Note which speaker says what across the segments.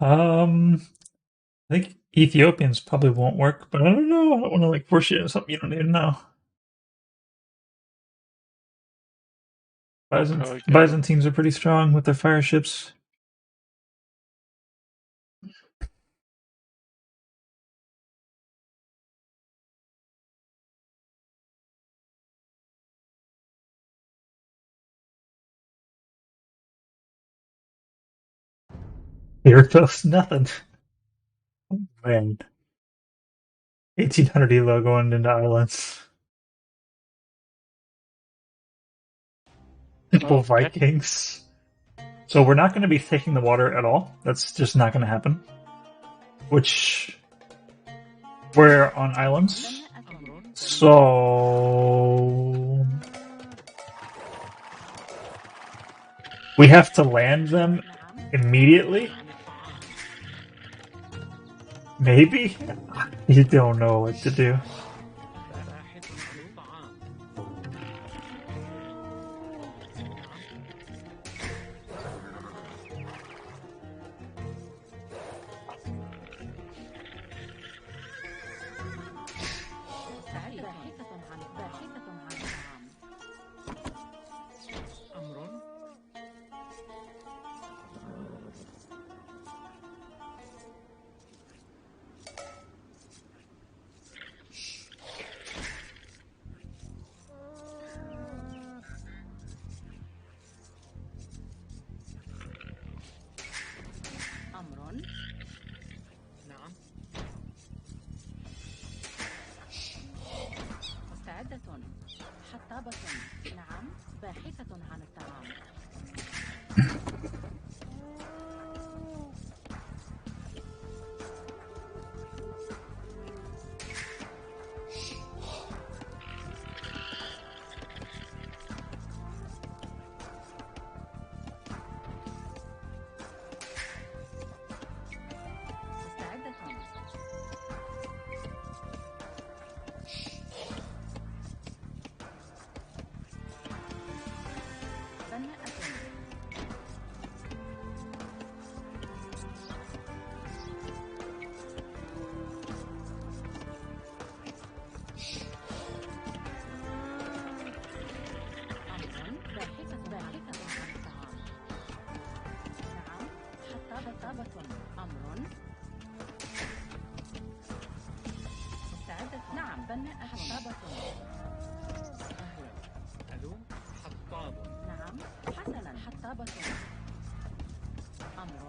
Speaker 1: I think Ethiopians probably won't work, but I don't know. I don't want to like force you into something you don't even know.
Speaker 2: Okay.
Speaker 1: Byzantines are pretty strong with their fire ships. Airpost, nothing. Man, 1800 elo going into islands. Simple
Speaker 2: Okay.
Speaker 1: Vikings. So we're not going to be taking the water at all. That's just not going to happen. Which we're on islands. So we have to land them immediately. Maybe? You don't know what to do.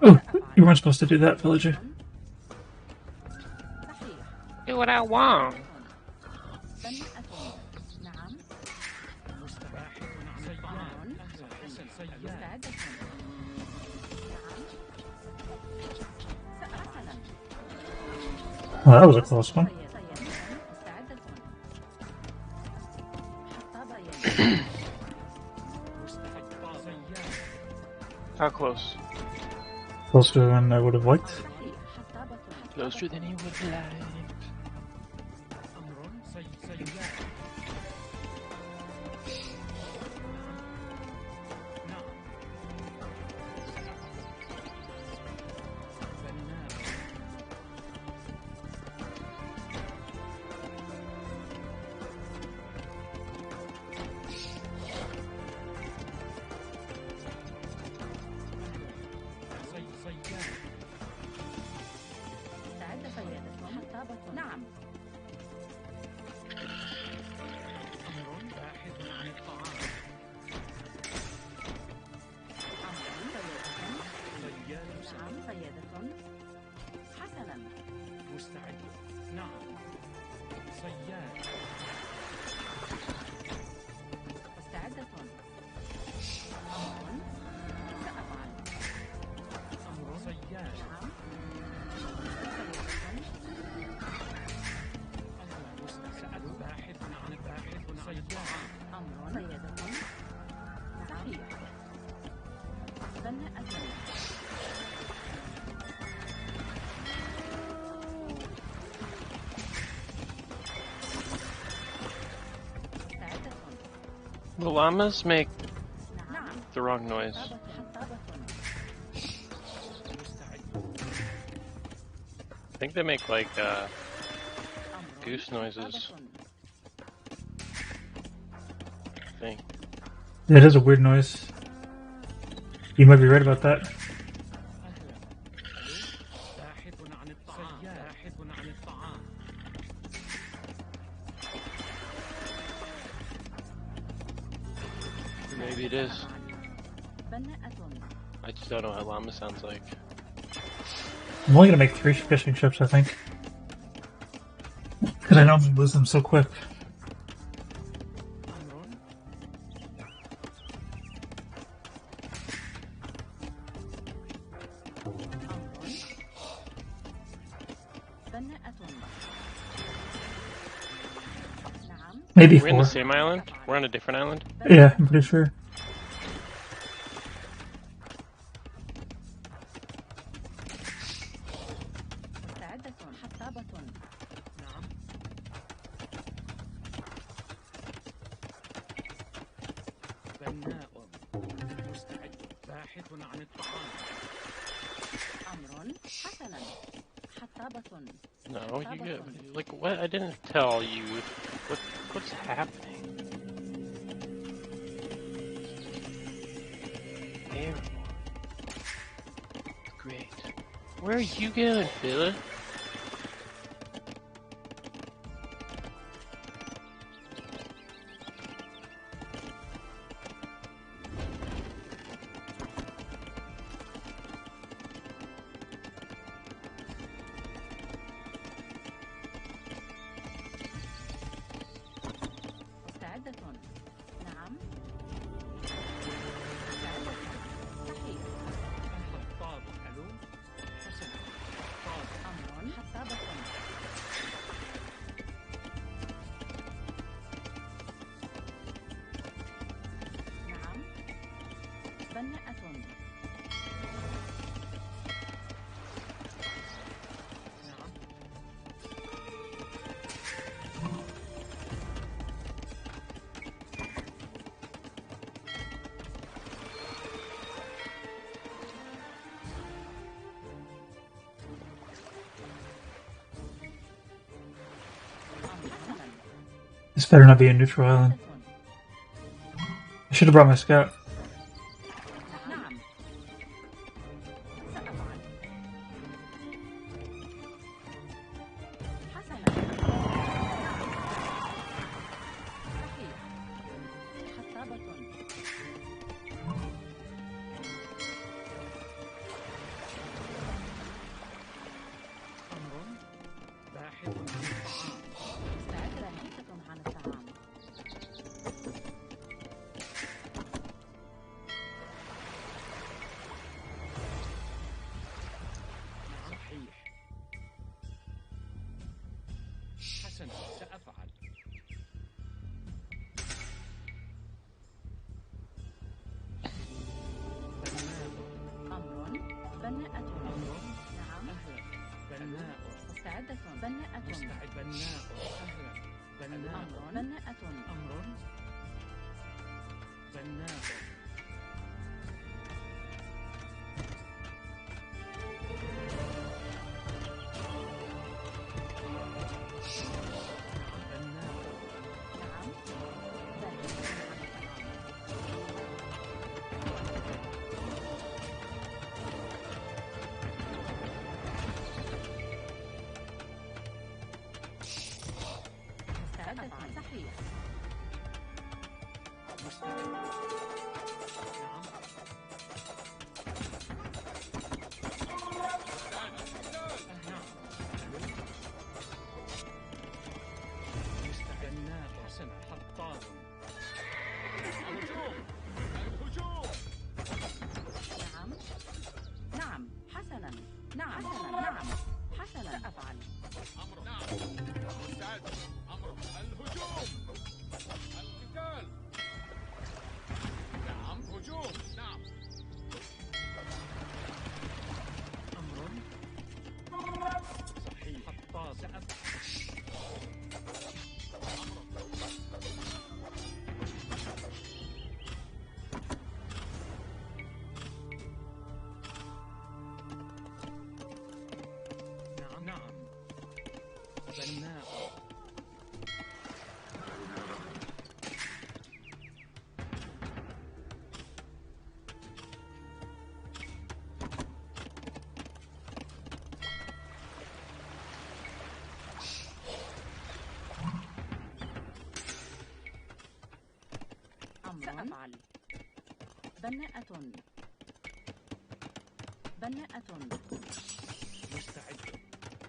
Speaker 1: Oh, you weren't supposed to do that, villager.
Speaker 2: Do what I want.
Speaker 1: Well, that was a close one.
Speaker 2: How close?
Speaker 1: Closer than I would have liked.
Speaker 2: Closer than he would like. The llamas make the wrong noise. think they make like goose noises. I think.
Speaker 1: That is a weird noise. You might be right about that.
Speaker 2: Maybe it is. I just don't know how llama sounds like.
Speaker 1: I'm only gonna make 3 fishing ships, I think. Because I normally lose them so quick. Maybe
Speaker 2: We're in
Speaker 1: 4.
Speaker 2: the same island? We're on a different island?
Speaker 1: Yeah, I'm pretty sure.
Speaker 2: No, you get, like, what? I didn't tell you. What's happening? There. Great. Where are you going, Philip? This better not be a neutral island. I should have brought my scout.
Speaker 3: نعم سأفعل. بناءة. بناءة.
Speaker 4: مستعد.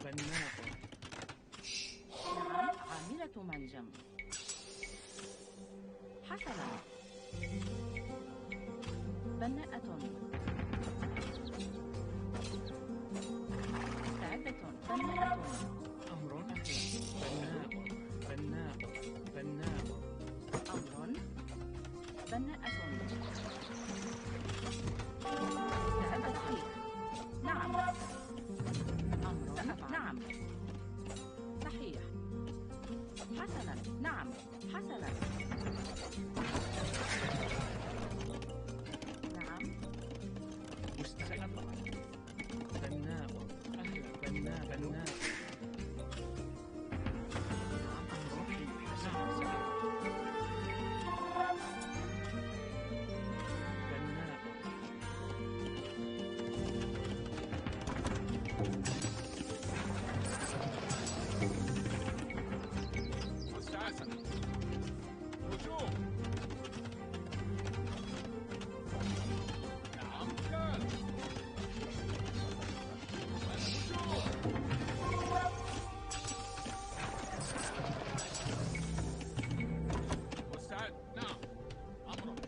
Speaker 4: بناء.
Speaker 3: نعم، عاملة منجم. حسنا. بناءة. مستعدة. بناءة.
Speaker 4: أمر. بناء. بناء. بناء.
Speaker 3: أمر. بناءة. مستعدة. صحيح. نعم. أمر. نعم. صحيح. حسنا. نعم. حسنا. نعم.
Speaker 4: مستعد. بناء. أهلا. بناء. بناء.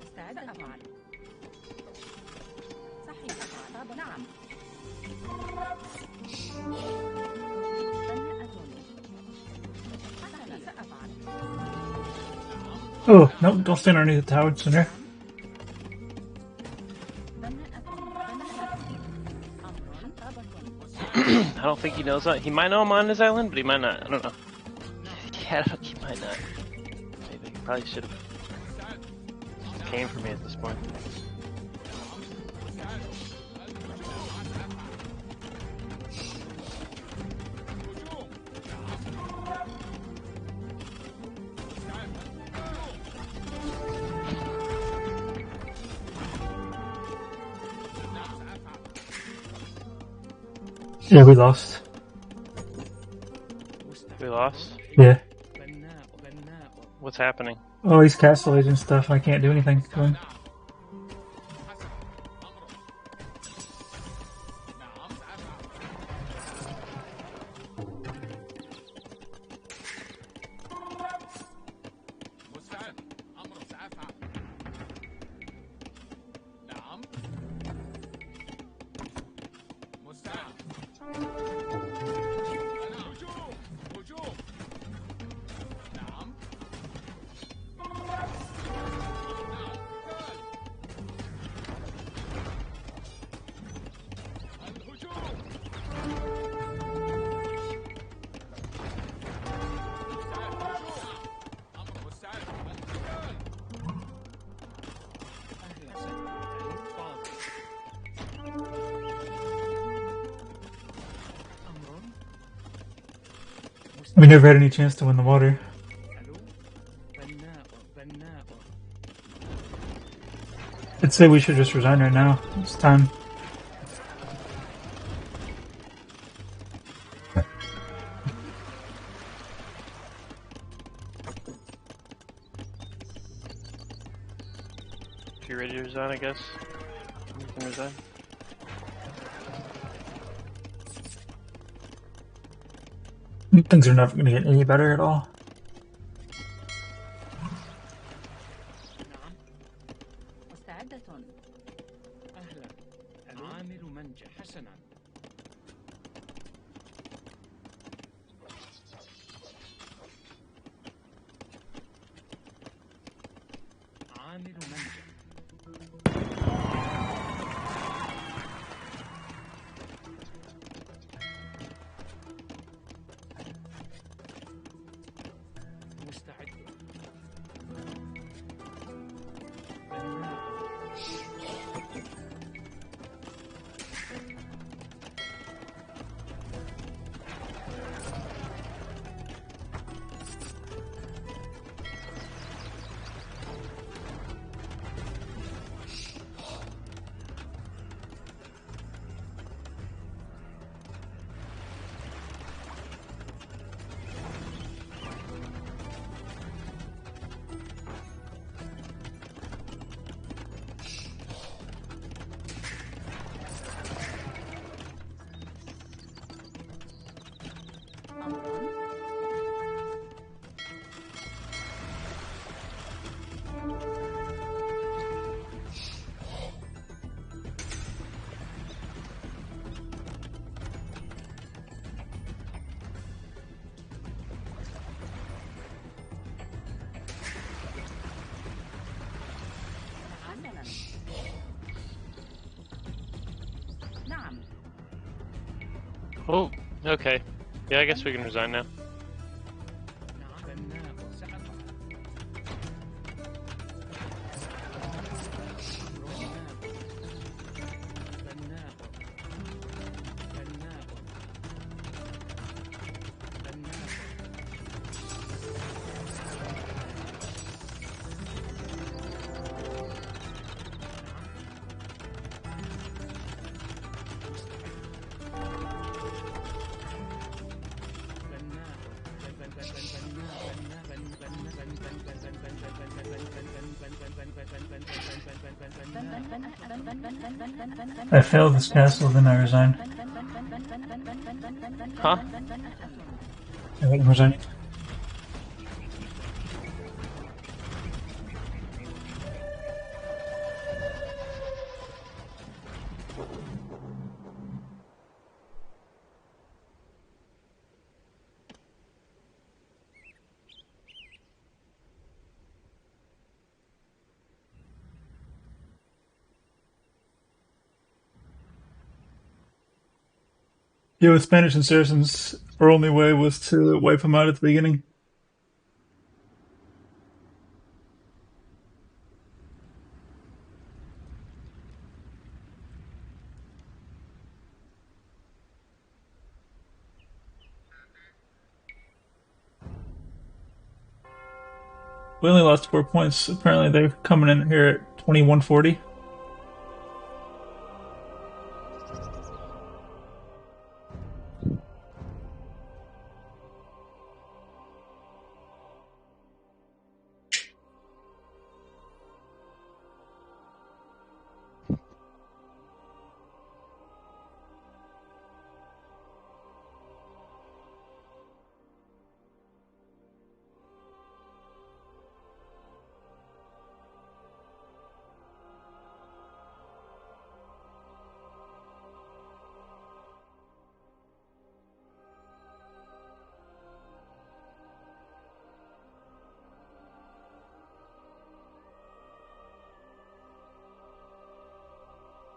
Speaker 3: مستعد أفعل. صحيح. نعم. بناءة. حسنا. سأفعل.
Speaker 1: Oh, no, don't stand underneath the tower sooner.
Speaker 3: بناءة. بناءة. أمر. حطابة.
Speaker 2: I don't think he knows that. He might know I'm on his island, but he might not. I don't know. Yeah, he might not. Maybe he probably should have came for me at this point.
Speaker 1: Yeah, we lost.
Speaker 2: We lost?
Speaker 1: Yeah.
Speaker 4: بناء. بناء.
Speaker 2: What's happening?
Speaker 1: Oh, he's castle agent stuff. I can't do anything to him. We never had any chance to win the water. I'd say we should just resign right now. It's time.
Speaker 2: If you're ready to resign, I guess. You can resign.
Speaker 1: Things are not going to get any better at all.
Speaker 3: مستعدة.
Speaker 4: أهلا. عامل منجح. حسنا. عامل منجح.
Speaker 2: Oh, okay. Yeah, I guess we can resign now.
Speaker 4: بناء سأفعل بناء بناء بناء
Speaker 1: I failed this castle, then I resign.
Speaker 2: Huh?
Speaker 1: I'm resigning. Yeah, with Spanish and Saracens, our only way was to wipe them out at the beginning. We only lost 4 points. Apparently, they're coming in here at 2140.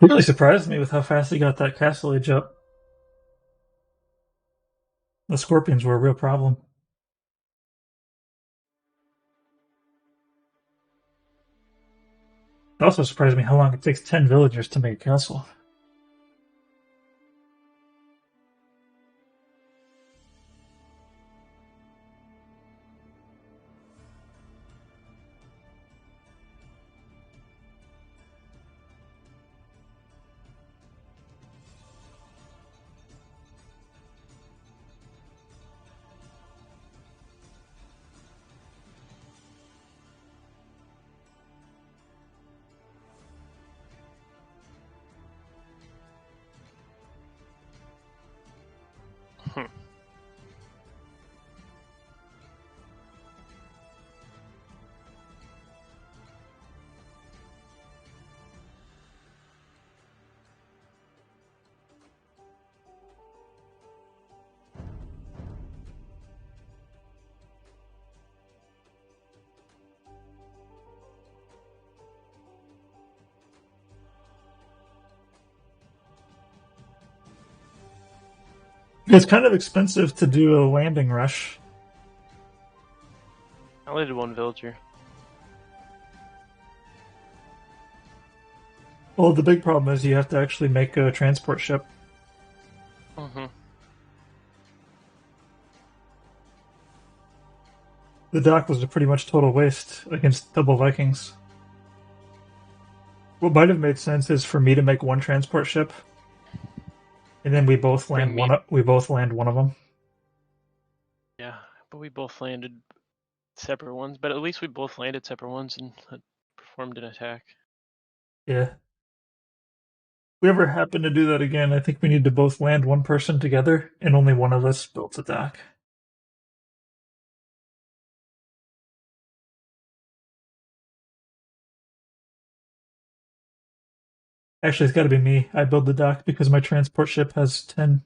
Speaker 1: It really surprised me with how fast he got that castle age up. The scorpions were a real problem. It also surprised me how long it takes 10 villagers to make a castle.
Speaker 2: Hmm.
Speaker 1: It's kind of expensive to do a landing rush.
Speaker 2: I only did one villager.
Speaker 1: Well, the big problem is you have to actually make a transport ship.
Speaker 2: Mm-hmm.
Speaker 1: The dock was a pretty much total waste against double Vikings. What might have made sense is for me to make one transport ship, and then we both land
Speaker 2: Bring me-
Speaker 1: one. We both land one of them.
Speaker 2: Yeah, but we both landed separate ones. But at least we both landed separate ones and performed an attack.
Speaker 1: Yeah. If we ever happen to do that again, I think we need to both land one person together, and only one of us built a dock. Actually, it's got to be me. I build the dock because my transport ship has 10.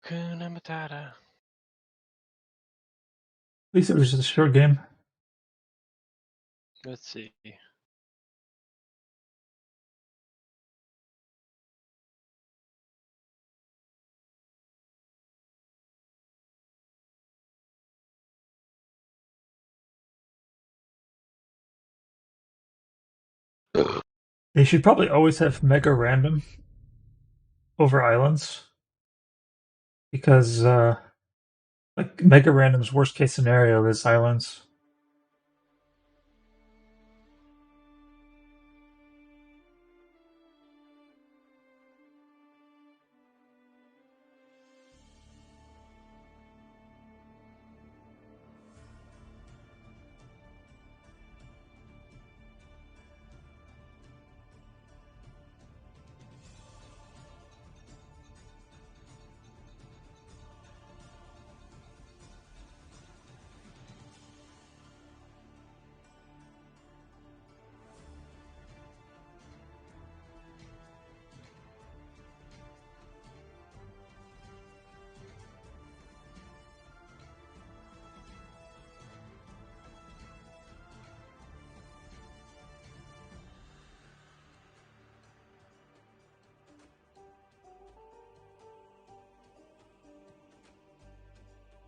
Speaker 2: Kuna Matata.
Speaker 1: At least it was just a short game.
Speaker 2: Let's see.
Speaker 1: They should probably always have mega random over islands because like mega random's worst case scenario is islands.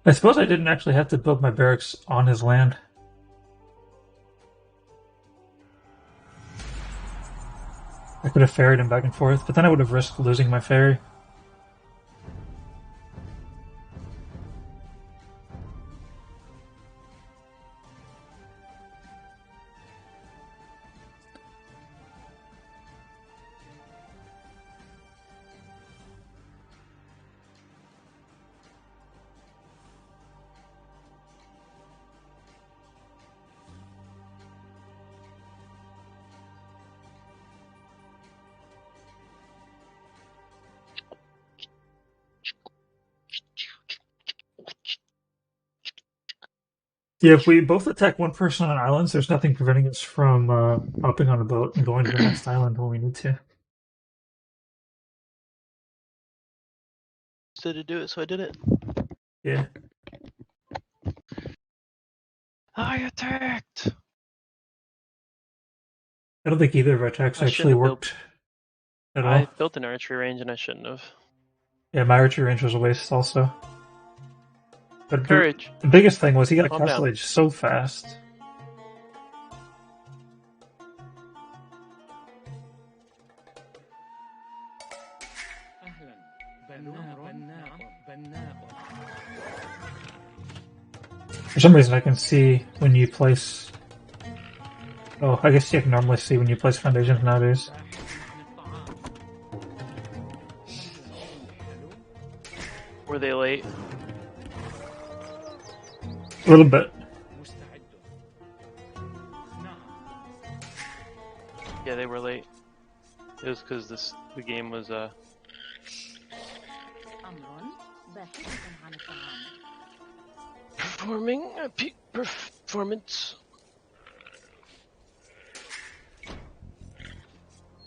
Speaker 1: I suppose I didn't actually have to build my barracks on his land. I could have ferried him back and forth, but then I would have risked losing my ferry. Yeah, if we both attack one person on islands, there's nothing preventing us from hopping on a boat and going to the next island when we need to.
Speaker 2: So to do it, so I did it.
Speaker 1: Yeah.
Speaker 2: I attacked!
Speaker 1: I don't think either of our attacks
Speaker 2: I
Speaker 1: actually
Speaker 2: shouldn't have
Speaker 1: worked at all.
Speaker 2: I built an archery range and I shouldn't have.
Speaker 1: Yeah, my archery range was a waste also. But
Speaker 2: Courage.
Speaker 1: the biggest thing was he got a
Speaker 2: Calm
Speaker 1: castle
Speaker 2: down.
Speaker 1: age so fast. For some reason I can see when you place... Oh, I guess you can normally see when you place foundations nowadays.
Speaker 2: Were they late?
Speaker 1: A little bit.
Speaker 2: Yeah, they were late. It was because the game was
Speaker 3: أمر باحث عن الطعام.
Speaker 2: performing a peak performance.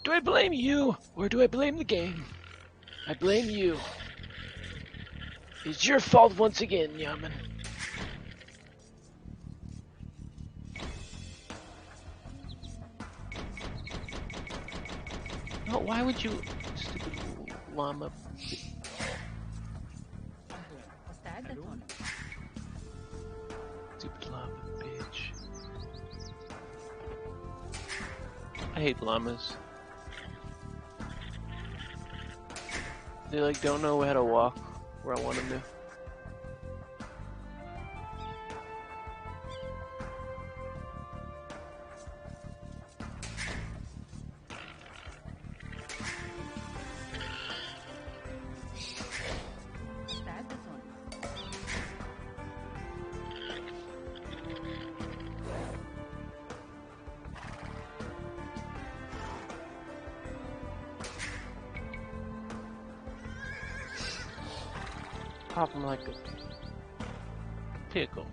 Speaker 2: Do I blame you or do I blame the game? I blame you. It's your fault once again, Yaman. No, why would you, stupid llama?
Speaker 3: مستعدة.
Speaker 2: Stupid llama bitch. I hate llamas. They like don't know how to walk where I want them to.
Speaker 3: مستعدة.
Speaker 2: Pop him like a pickle.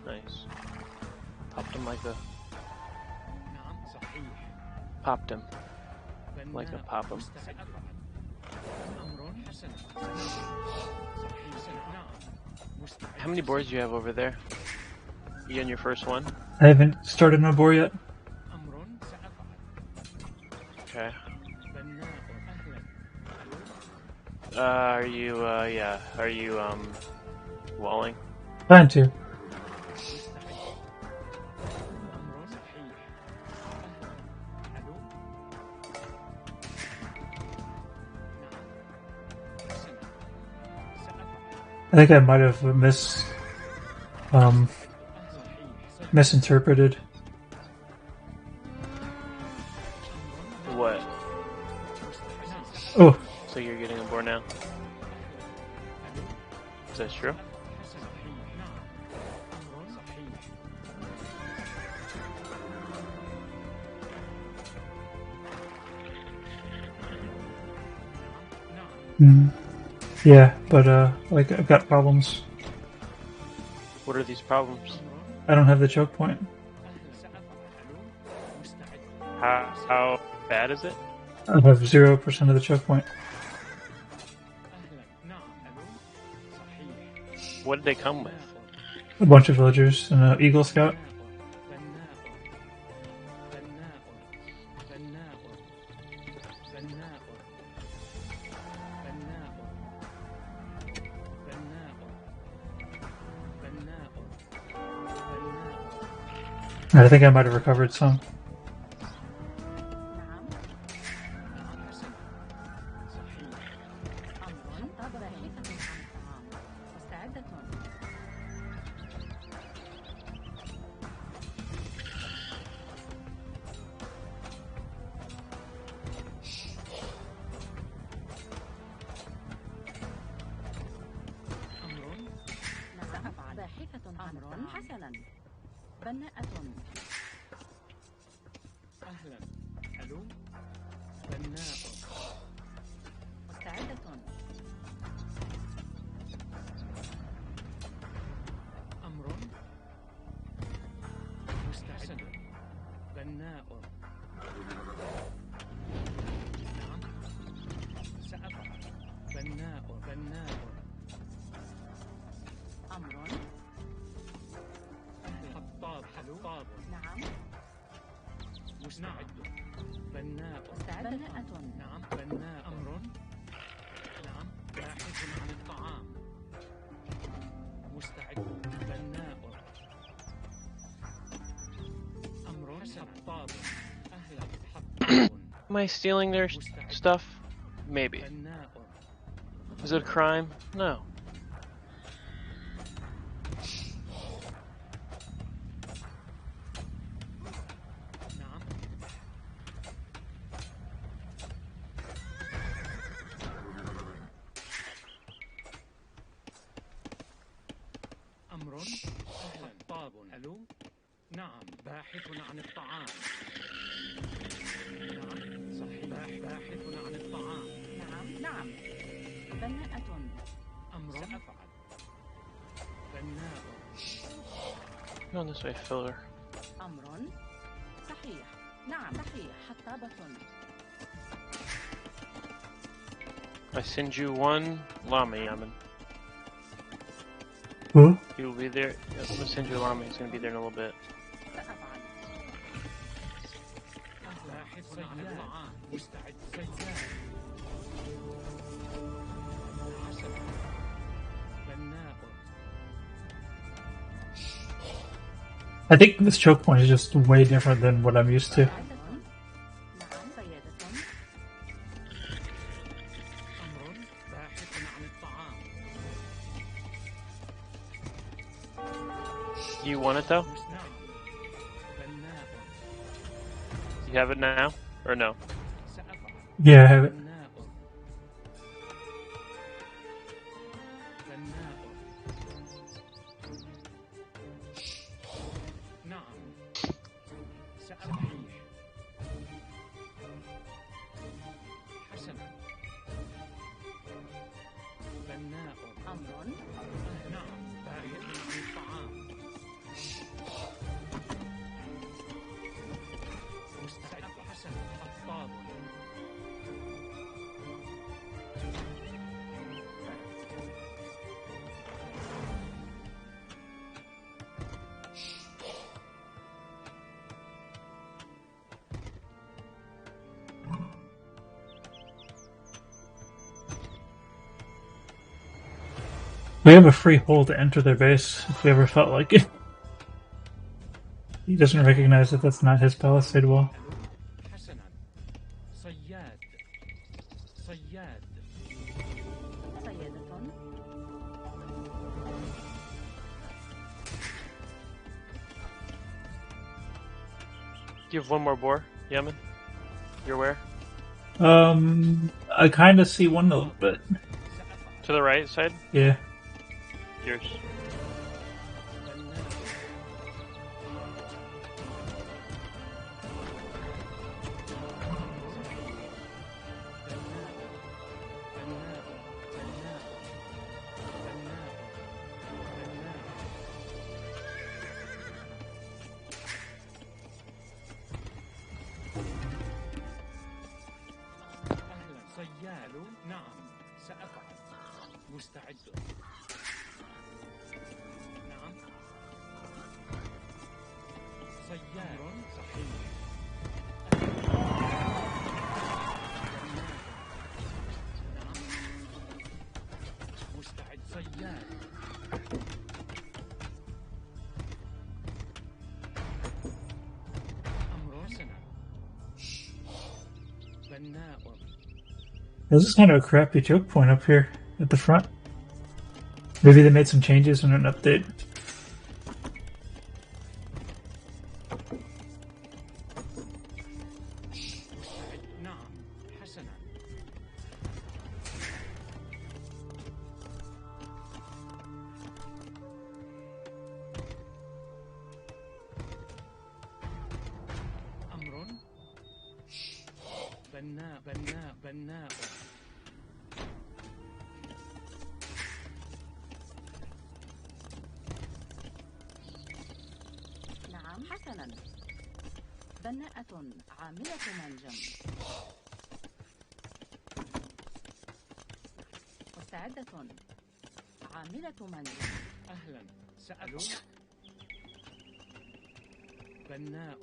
Speaker 2: Nice. Popped him like a. Popped him like a pop him. How many boards do you have over there? You on your first one?
Speaker 1: I haven't started my boar yet.
Speaker 2: Okay. Are you, yeah. Are you, walling?
Speaker 1: Plan to. I think I might have misinterpreted.
Speaker 2: What?
Speaker 1: Oh,
Speaker 2: So you're getting on board now? Is that true?
Speaker 1: yeah, but like I've got problems.
Speaker 2: What are these problems?
Speaker 1: I don't have the choke point.
Speaker 2: How bad is it?
Speaker 1: I have 0% of the choke point.
Speaker 2: What did they come with?
Speaker 1: A bunch of villagers and an Eagle Scout. I think I might have recovered some.
Speaker 3: حسنا بناءة
Speaker 4: أهلا ألو بناء
Speaker 3: مستعدة
Speaker 4: أمر مستعد بناء نعم سأفعل بناء
Speaker 3: أمر
Speaker 4: حطاب
Speaker 3: نعم
Speaker 4: مستعد بناء
Speaker 3: مستعدة
Speaker 4: نعم بناء أمر نعم باحث عن الطعام مستعد بناء أمر حطاب أهلا حطاب
Speaker 2: Am I stealing their stuff? Maybe.
Speaker 4: بناء
Speaker 2: Is it a crime? No.
Speaker 4: نعم أمر حطاب ألو نعم باحث عن الطعام نعم صحيح باحث عن الطعام
Speaker 3: نعم بناءة
Speaker 4: أمر سأفعل بناء
Speaker 2: Go this way, filler.
Speaker 3: أمر صحيح نعم صحيح حطابة
Speaker 2: I send you one llama, Yaman.
Speaker 1: Who?
Speaker 2: He will be there. I'm gonna send you a llama. He's gonna be there in a little bit.
Speaker 3: سأفعل
Speaker 4: باحث عن الطعام مستعد سياد حسن بناء
Speaker 1: I think this choke point is just way different than what I'm used to.
Speaker 3: نعم سيادة
Speaker 4: أمر باحث عن الطعام
Speaker 2: You want it though?
Speaker 4: نعم بناء
Speaker 2: You have it now, or no?
Speaker 4: سأفعل
Speaker 1: Yeah, I have it.
Speaker 4: بناء بناء نعم سأفعل حسنا بناء
Speaker 3: أمر
Speaker 4: نعم باحث عن الطعام مستعد حسن حطاب
Speaker 1: We have a free hole to enter their base if we ever felt like it. He doesn't recognize that that's not his palisade wall.
Speaker 4: حسنا صياد صياد
Speaker 3: سيادة
Speaker 2: You have one more boar, Yemen? You're where?
Speaker 1: I kind of see one a little bit.
Speaker 2: To the right side?
Speaker 1: Yeah.
Speaker 2: Yours.
Speaker 4: صياد نعم سأفعل مستعد نعم صياد صحيح نعم مستعد صياد أمر سنة بناء
Speaker 1: This is kind of a crappy choke point up here at the front. Maybe they made some changes in an update.
Speaker 4: نعم حسنا أمر بناء
Speaker 3: نعم حسنا. بناءة عاملة منجم. مستعدة عاملة منجم.
Speaker 4: أهلا سألوا بناء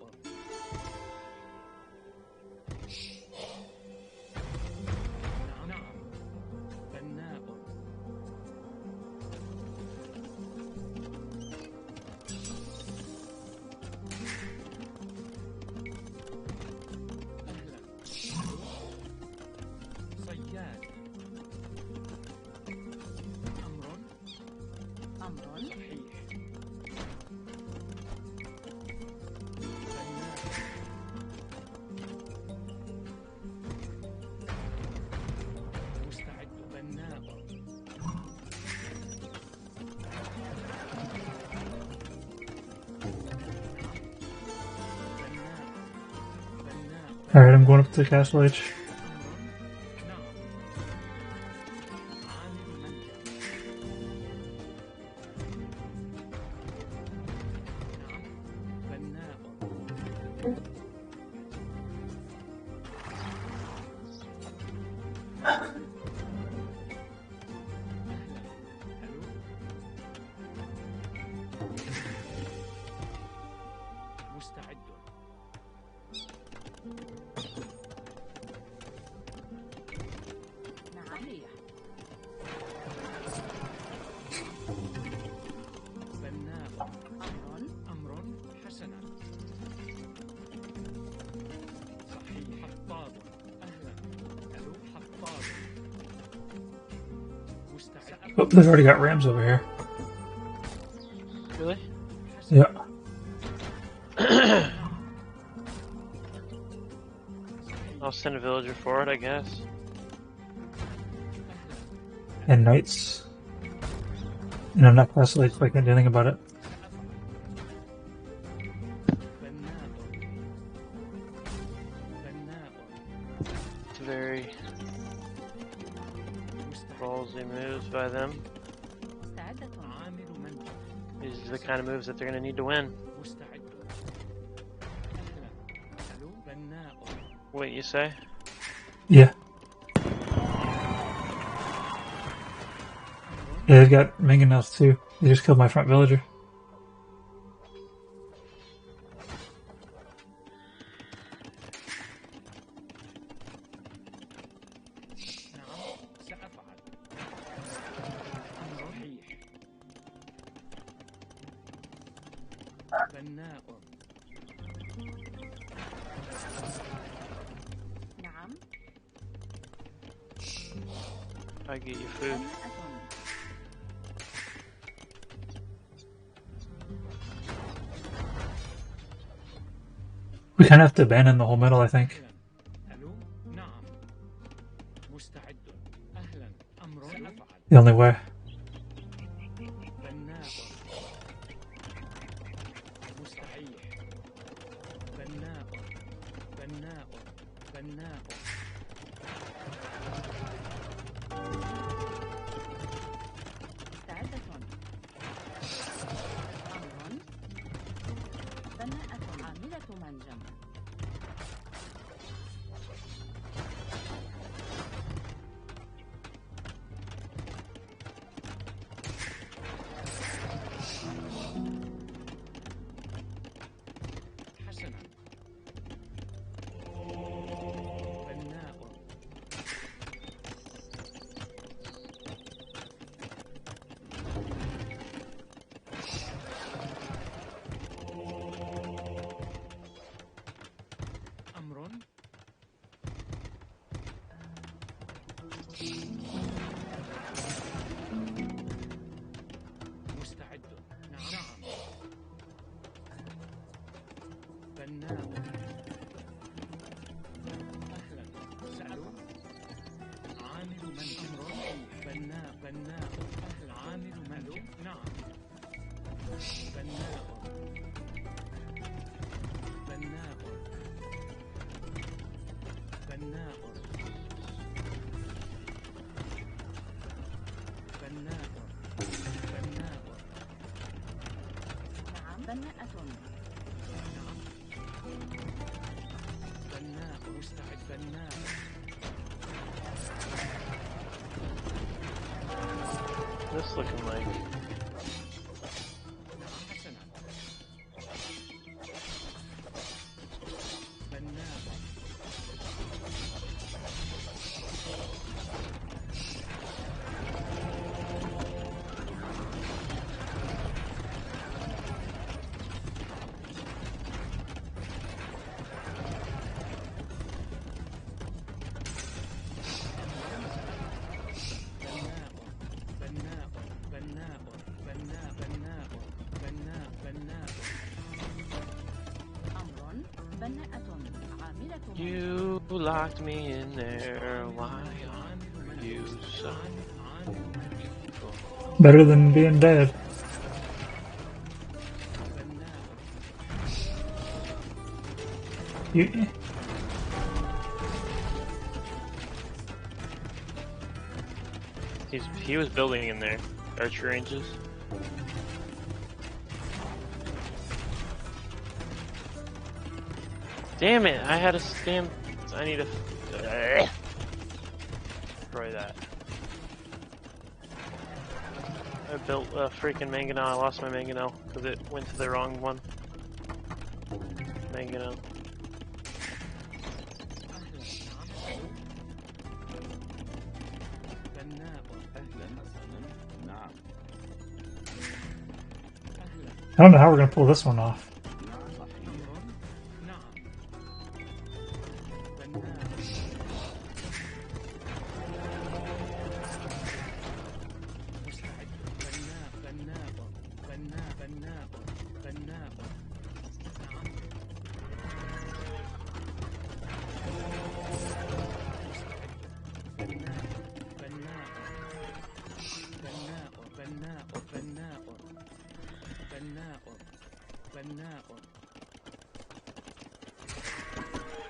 Speaker 4: نعم بناء أهلا صياد أمر
Speaker 3: أمر
Speaker 4: مستعد بناء
Speaker 1: Alright, I'm going up to Castle H.
Speaker 4: نعم عامل منجم نعم بناء ألو مستعد
Speaker 3: نعم.
Speaker 4: بناء
Speaker 3: أمر
Speaker 4: أمر حسنا صحيح حطاب أهلا ألو حطاب مستعد
Speaker 1: Oh, they've already got rams over here.
Speaker 2: Really?
Speaker 1: Yeah.
Speaker 2: I'll send a villager forward, I guess.
Speaker 1: And knights. And I'm not Castle H, so I can't do anything about it.
Speaker 4: بناء بناء
Speaker 2: It's very
Speaker 4: مستعد
Speaker 2: ballsy moves by them.
Speaker 3: مستعدة.
Speaker 4: عامل منجم
Speaker 2: These are the kind of moves that they're going to need to win.
Speaker 4: مستعد أهلا ألو بناء
Speaker 2: What you say?
Speaker 1: Yeah. Yeah, they've got mangonels too. They just killed my front villager.
Speaker 4: نعم سأفعل أمر صحيح بناء
Speaker 3: نعم.
Speaker 2: I get you food.
Speaker 3: بناءة
Speaker 1: We kind of have to abandon the whole middle, I think.
Speaker 4: ألو نعم مستعد أهلا أمر سأفعل
Speaker 1: The only way.
Speaker 4: بناء مستعيد بناء بناء بناء
Speaker 3: مستعدة. أمر. بناءة عاملة منجم.
Speaker 4: حسنا بناء أمر مستعد نعم بناء أهلا سألوا عامل من أمر بناء بناء أهل عامل من نعم بناء بناء بناء بناء بناء
Speaker 3: نعم. بناءة.
Speaker 4: نعم بناء مستعد بناء
Speaker 2: This looking like
Speaker 4: نعم حسنا بناء بناء بناء بناء بناء بناء بناء
Speaker 3: أمر. بناءة عاملة منجم.
Speaker 2: you locked me in there. Why are you so
Speaker 1: Better than being dead. You,
Speaker 2: He was building in there. Archer ranges. Damn it! I had a stand. I need to destroy that. I built a freaking mangonel. I lost my mangonel because it went to the wrong one. Mangonel.
Speaker 1: I don't know how we're gonna pull this one off.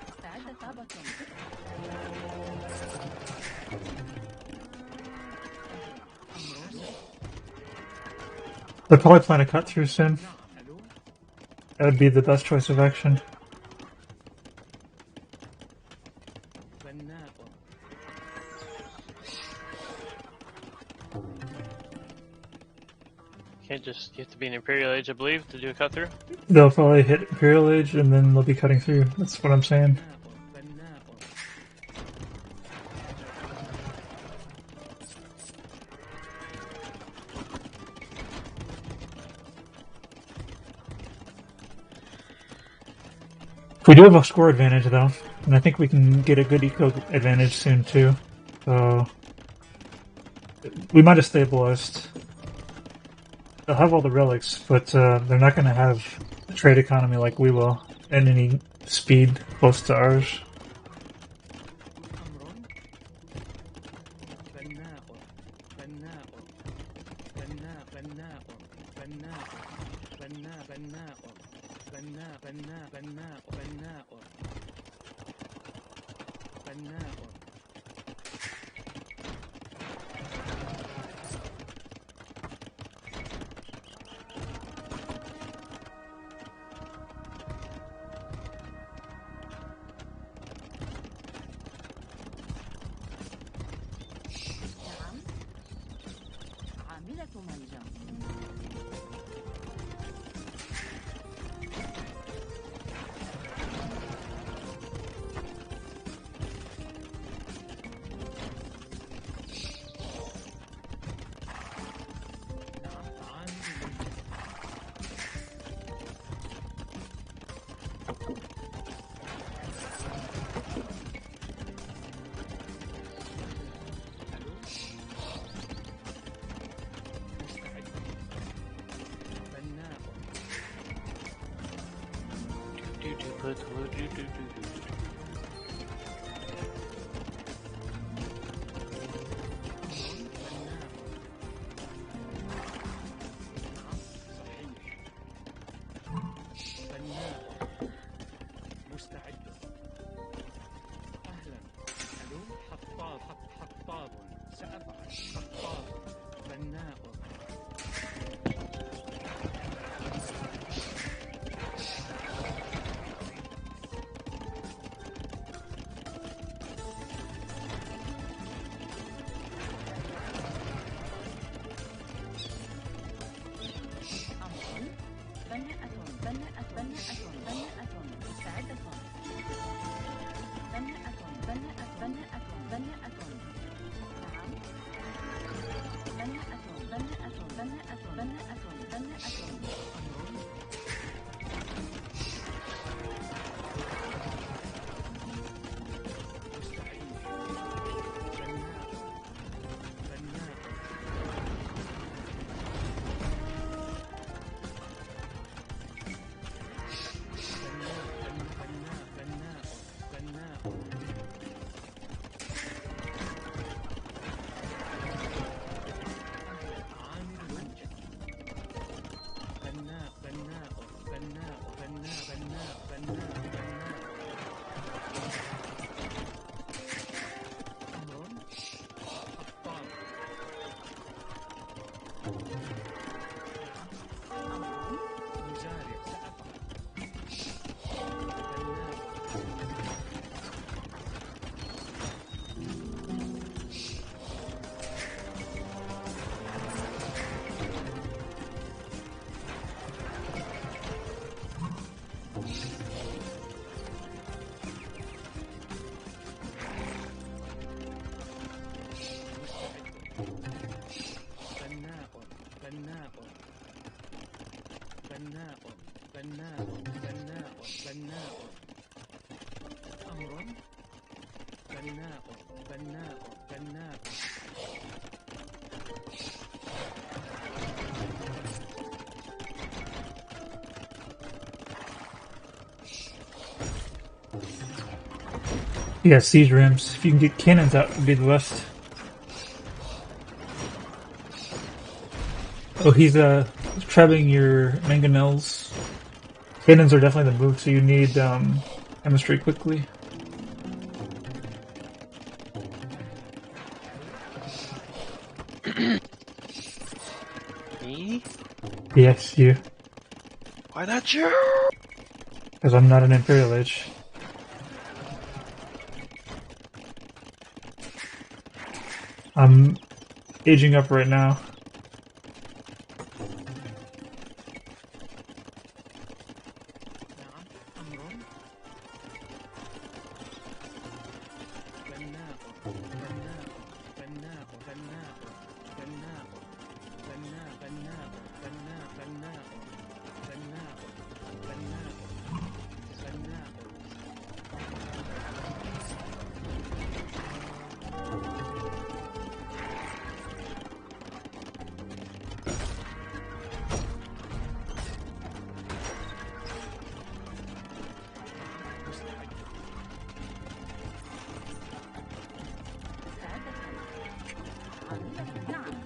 Speaker 3: مستعدة طابة.
Speaker 1: They'll probably plan a cut through soon. That would be the best choice of action.
Speaker 2: Can't just, you have to be an Imperial Age, I believe, to do a cut through.
Speaker 1: They'll probably hit Imperial Age and then they'll be cutting through. That's what I'm saying. We do have a score advantage though, and I think we can get a good eco advantage soon too. So we might have stabilized. They'll have all the relics, but they're not going to have a trade economy like we will, and any speed close to ours.
Speaker 4: أمر بناء بناء بناء بناء بناء بناء بناء بناء بناء بناء بناء بناء
Speaker 3: نعم. عاملة منجم.
Speaker 4: مستعد. أهلا. ألو حطاب حطاب سأفعل. حطاب بناء
Speaker 1: Yeah, siege rams. If you can get cannons out, would be the best. Oh, he's trapping your mangonels. Cannons are definitely the move, so you need chemistry quickly.
Speaker 2: Me?
Speaker 1: Yes, you.
Speaker 2: Why not you?
Speaker 1: Because I'm not an Imperial Age. I'm aging up right now.
Speaker 3: نعم.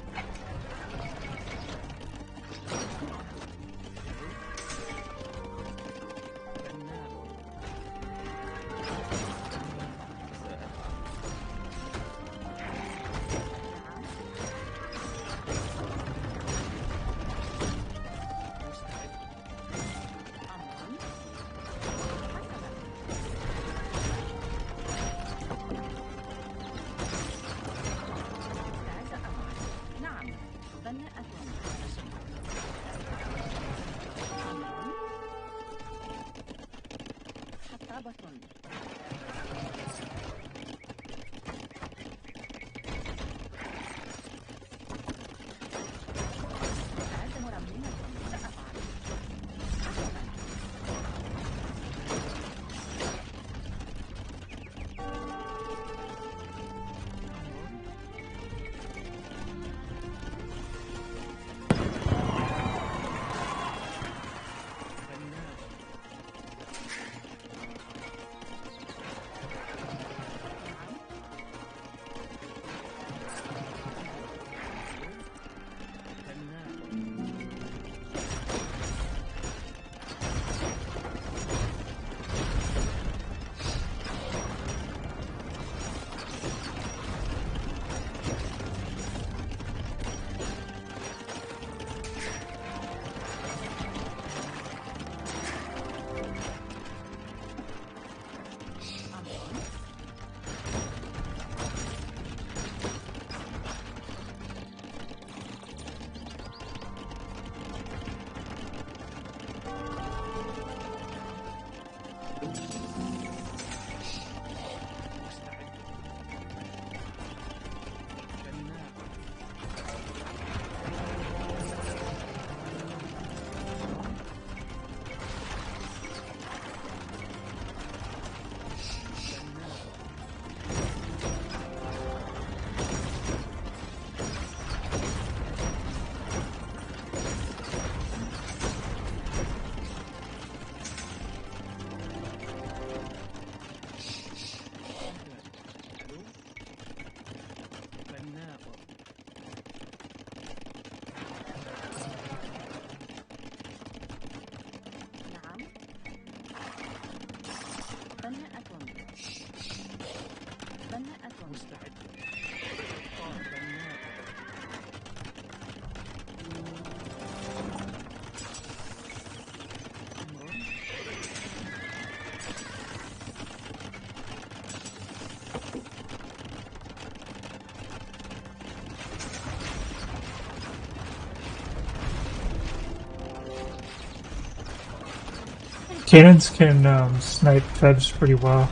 Speaker 1: Cannons can snipe Febs pretty well.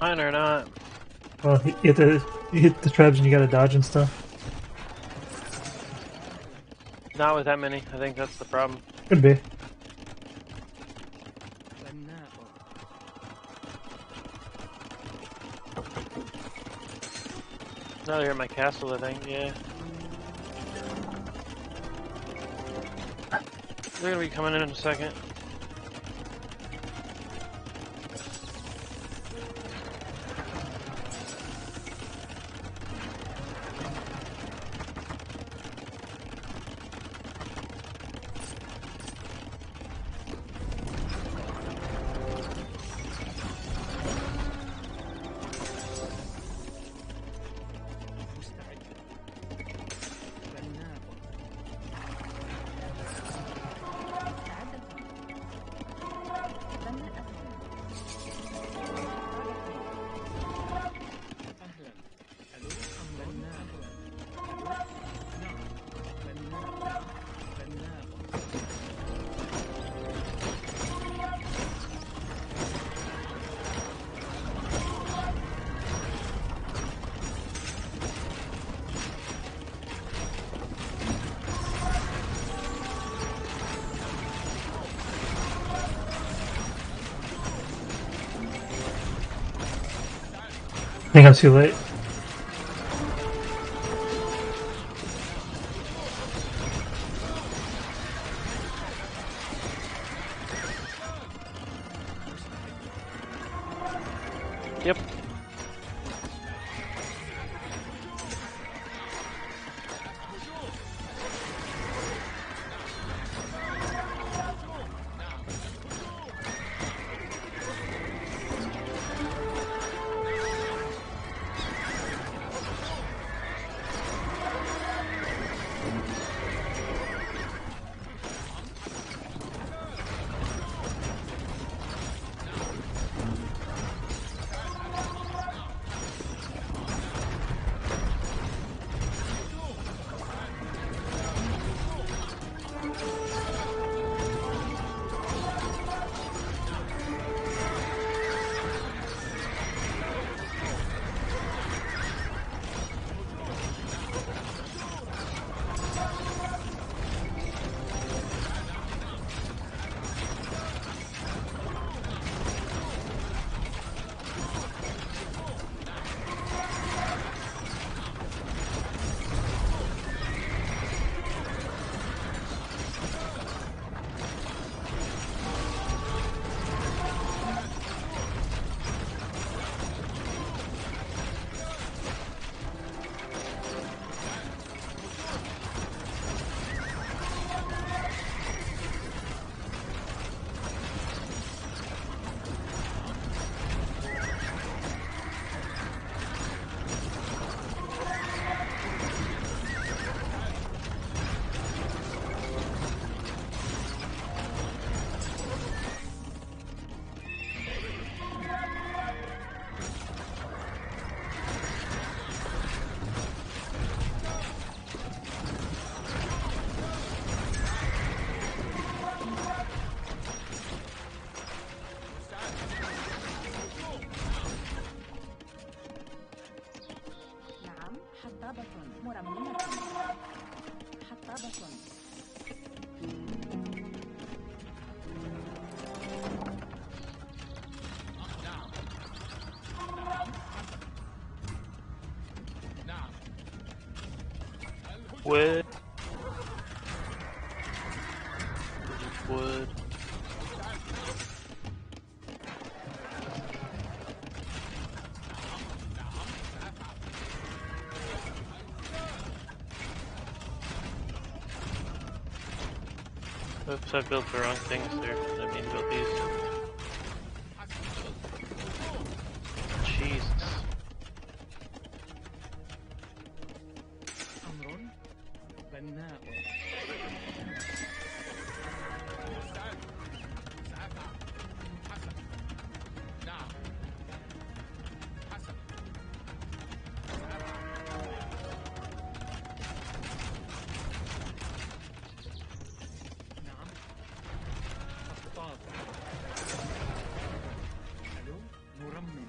Speaker 2: Mine or not.
Speaker 1: Well, you hit the Trebs and you gotta dodge and stuff.
Speaker 2: Not with that many. I think that's the problem.
Speaker 1: Could be.
Speaker 2: Now they're in my castle, I think, yeah. They're gonna be coming in a second.
Speaker 1: I think I'm too late.
Speaker 2: Yep.
Speaker 3: حطابة مرممة. حطابة.
Speaker 2: Wood. Wood. Oops, I built the wrong things there. I didn't mean to build these. Jesus.
Speaker 4: أمر بناء. نعم. حطاب. ألو مرمم.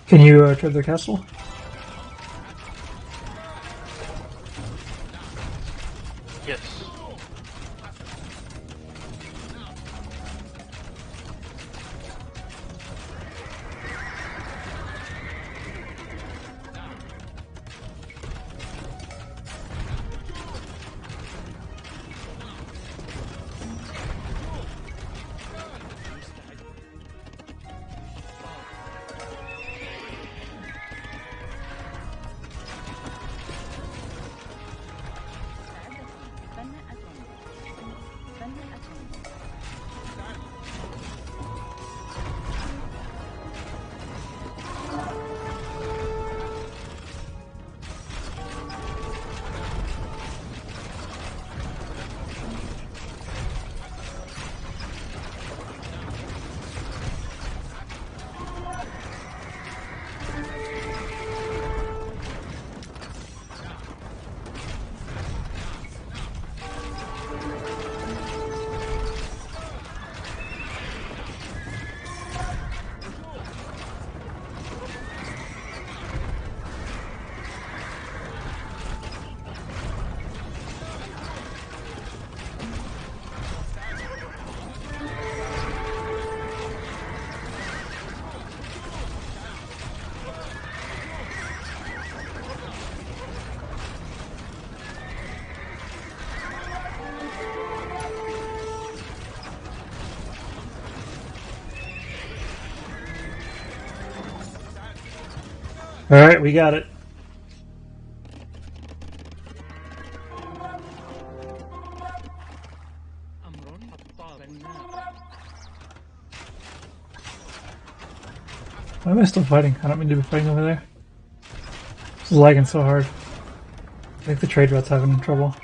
Speaker 1: Can you trade their castle?
Speaker 2: Yes.
Speaker 1: Alright, we got it.
Speaker 4: أمر حطاب بناء.
Speaker 1: Why am I still fighting? I don't mean to be fighting over there. This is lagging so hard. I think the trade rout's having trouble.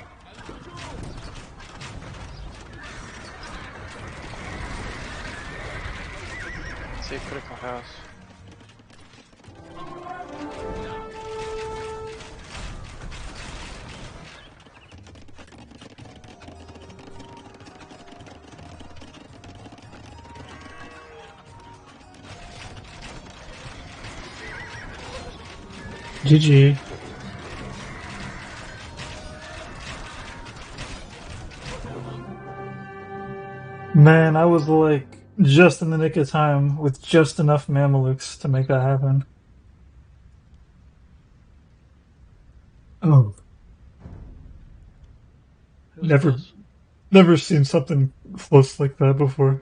Speaker 2: Say critical house.
Speaker 1: GG. Man, I was like just in the nick of time with just enough Mamelukes to make that happen. Oh.
Speaker 2: Who's
Speaker 1: Never
Speaker 2: close?
Speaker 1: never seen something close like that before.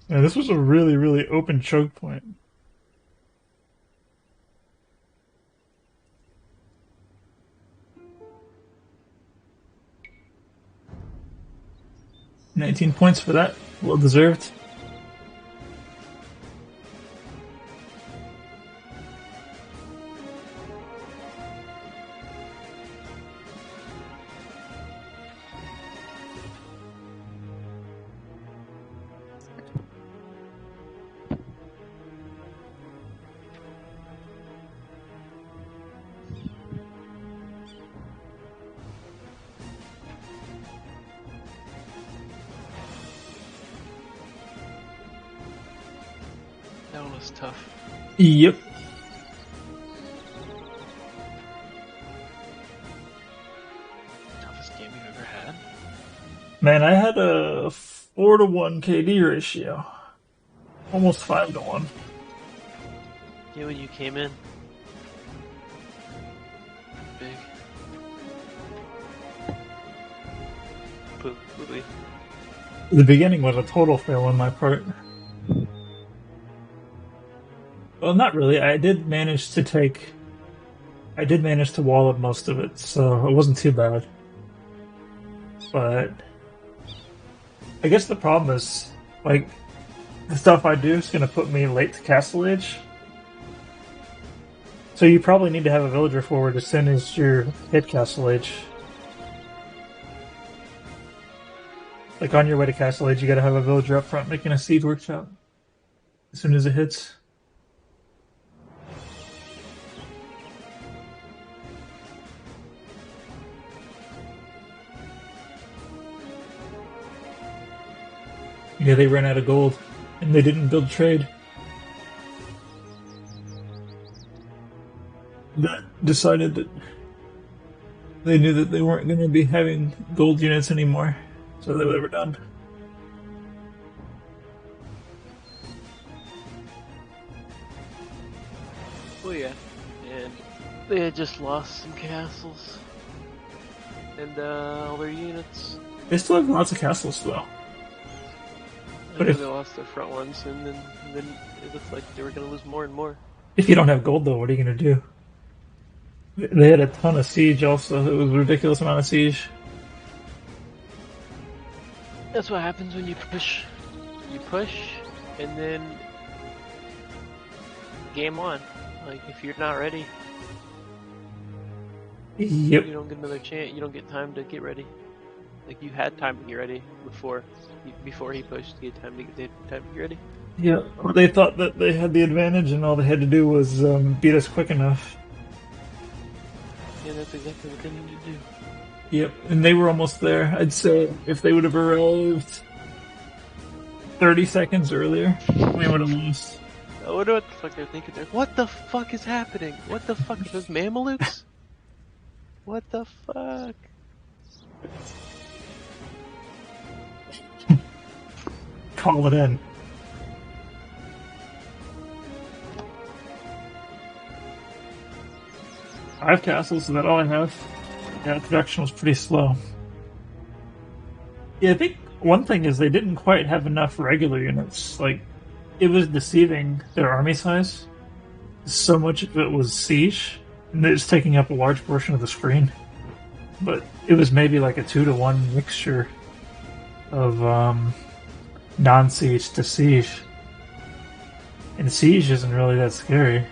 Speaker 1: Yeah, this was a really, really open choke point. $19 for that. Well deserved.
Speaker 2: That one was tough.
Speaker 1: Yep.
Speaker 2: Toughest game you've ever had?
Speaker 1: Man, I had a 4-to-1 KD ratio. Almost 5-to-1.
Speaker 2: Yeah, when you came in. Big. Poo-poo-y.
Speaker 1: The beginning was a total fail on my part. Well, not really. I did manage to wall up most of it, so it wasn't too bad. But I guess the problem is, like, the stuff I do is going to put me late to Castle Age. So you probably need to have a villager forward as soon as you hit Castle Age. Like, on your way to Castle Age, you gotta have a villager up front making a siege workshop as soon as it hits. Yeah, they ran out of gold, and they didn't build trade. That decided that they knew that they weren't going to be having gold units anymore, so they were done.
Speaker 2: Oh yeah, and they had just lost some castles and all their units.
Speaker 1: They still have lots of castles, though.
Speaker 2: But
Speaker 1: if-
Speaker 2: they lost their front ones, and then it looked like they were going to lose more and more.
Speaker 1: If you don't have gold, though, what are you going to do? They had a ton of siege also. It was a ridiculous amount of siege.
Speaker 2: That's what happens when you push. You push, and then game on. Like, if you're not ready,
Speaker 1: Yep.
Speaker 2: you don't get another chance. You don't get time to get ready. Like, you had time to get ready before he pushed. You had time to get ready.
Speaker 1: Yeah. Or they thought that they had the advantage and all they had to do was beat us quick enough.
Speaker 2: Yeah, that's exactly what they need to do.
Speaker 1: Yep. And they were almost there. I'd say if they would have arrived 30 seconds earlier, we would have lost.
Speaker 2: I wonder what the fuck they're thinking. What the fuck is happening? What the fuck are those Mamelukes? What the fuck?
Speaker 1: Call it in. I have castles, so that's all I have. Yeah, production was pretty slow. Yeah, I think one thing is they didn't quite have enough regular units. Like, it was deceiving their army size. So much of it was siege, and it's taking up a large portion of the screen. But it was maybe like a 2-to-1 mixture of non-siege to siege. And siege isn't really that scary.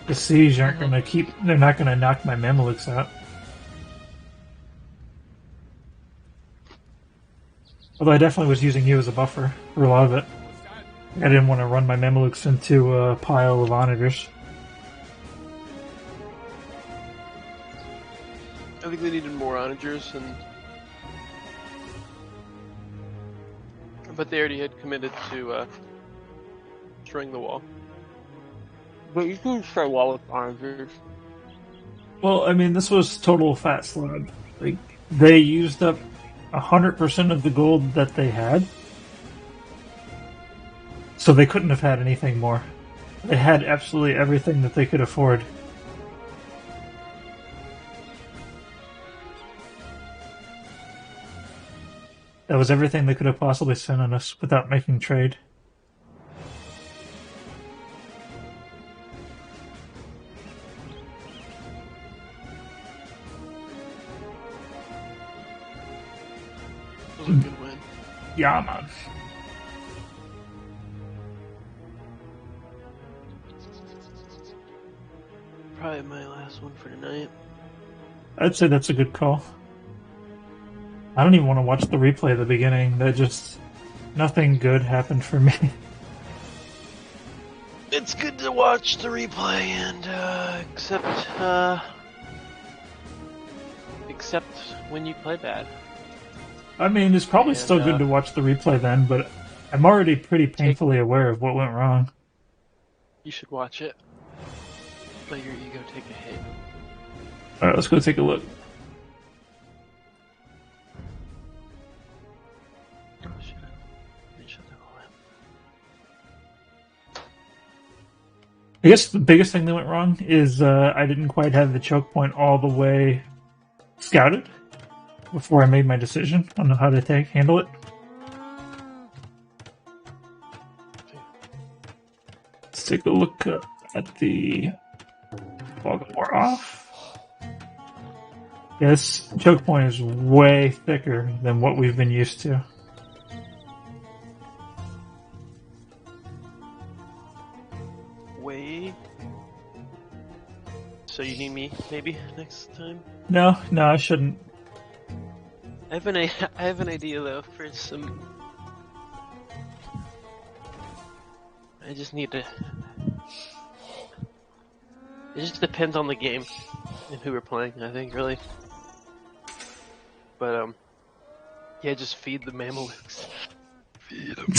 Speaker 1: The siege aren't gonna they're not gonna knock my Mamelukes out. Although I definitely was using you as a buffer for a lot of it. I didn't want to run my Mamelukes into a pile of onagers.
Speaker 2: I think they needed more onagers, but they already had committed to destroying the wall. But you can try wall with onagers.
Speaker 1: Well, I mean, this was total fat slab. Like, they used up 100% of the gold that they had, so they couldn't have had anything more. They had absolutely everything that they could afford. That was everything they could have possibly sent on us without making trade.
Speaker 2: It was a good win.
Speaker 1: Yeah, man.
Speaker 2: Probably my last one for tonight.
Speaker 1: I'd say that's a good call. I don't even want to watch the replay at the beginning. That just... nothing good happened for me.
Speaker 2: It's good to watch the replay and except when you play bad.
Speaker 1: I mean, it's probably
Speaker 2: And,
Speaker 1: still good to watch the replay then, but I'm already pretty painfully aware of what went wrong.
Speaker 2: You should watch it. Let your ego take a hit.
Speaker 1: Alright, let's go take a look.
Speaker 2: Oh shit. Didn't shut the whole app.
Speaker 1: I guess the biggest thing that went wrong is I didn't quite have the choke point all the way scouted before I made my decision on how to handle it. Let's take a look at the fog of war off. This choke point is way thicker than what we've been used to.
Speaker 2: Way. So you need me maybe next time?
Speaker 1: No, I shouldn't.
Speaker 2: I have an idea though for some. I just need to. It just depends on the game and who we're playing. I think really. But yeah, just feed the Mamelukes. Feed them.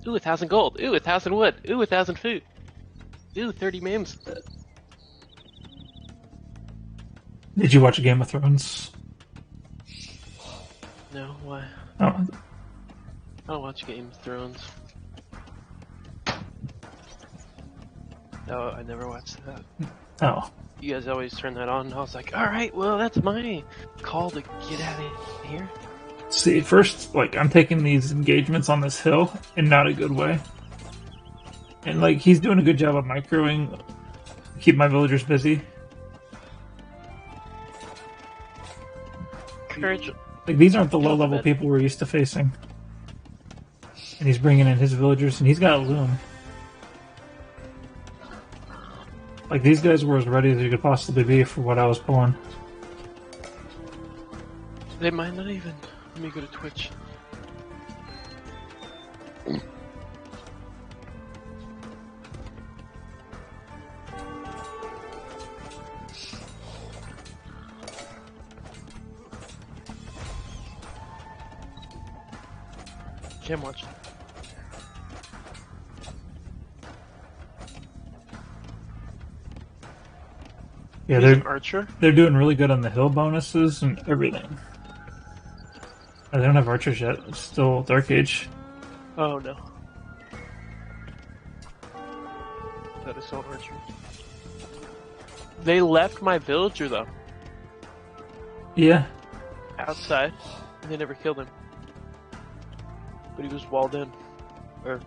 Speaker 2: Ooh, 1,000 gold. Ooh, 1,000 wood. Ooh, 1,000 food. Ooh, 30 memes.
Speaker 1: Did you watch Game of Thrones?
Speaker 2: No, why?
Speaker 1: Oh,
Speaker 2: I don't watch Game of Thrones. No, I never watched that.
Speaker 1: oh.
Speaker 2: You guys always turn that on, and I was like, alright, well, that's my call to get out of here.
Speaker 1: See, first, like, I'm taking these engagements on this hill in not a good way. And, like, he's doing a good job of microing, keep my villagers busy.
Speaker 2: Courage.
Speaker 1: Like, these aren't the low-level people we're used to facing. And he's bringing in his villagers, and he's got a loom. Like, these guys were as ready as you could possibly be for what I was pulling.
Speaker 2: They might not even. Let me go to Twitch. Can't watch.
Speaker 1: Yeah,
Speaker 2: He's an archer.
Speaker 1: they're doing really good on the hill bonuses and everything. I don't have archers yet. It's still Dark Age.
Speaker 2: Oh no. That is so archer. They left my villager though,
Speaker 1: Yeah.
Speaker 2: outside, and they never killed him. But he was walled in. Or,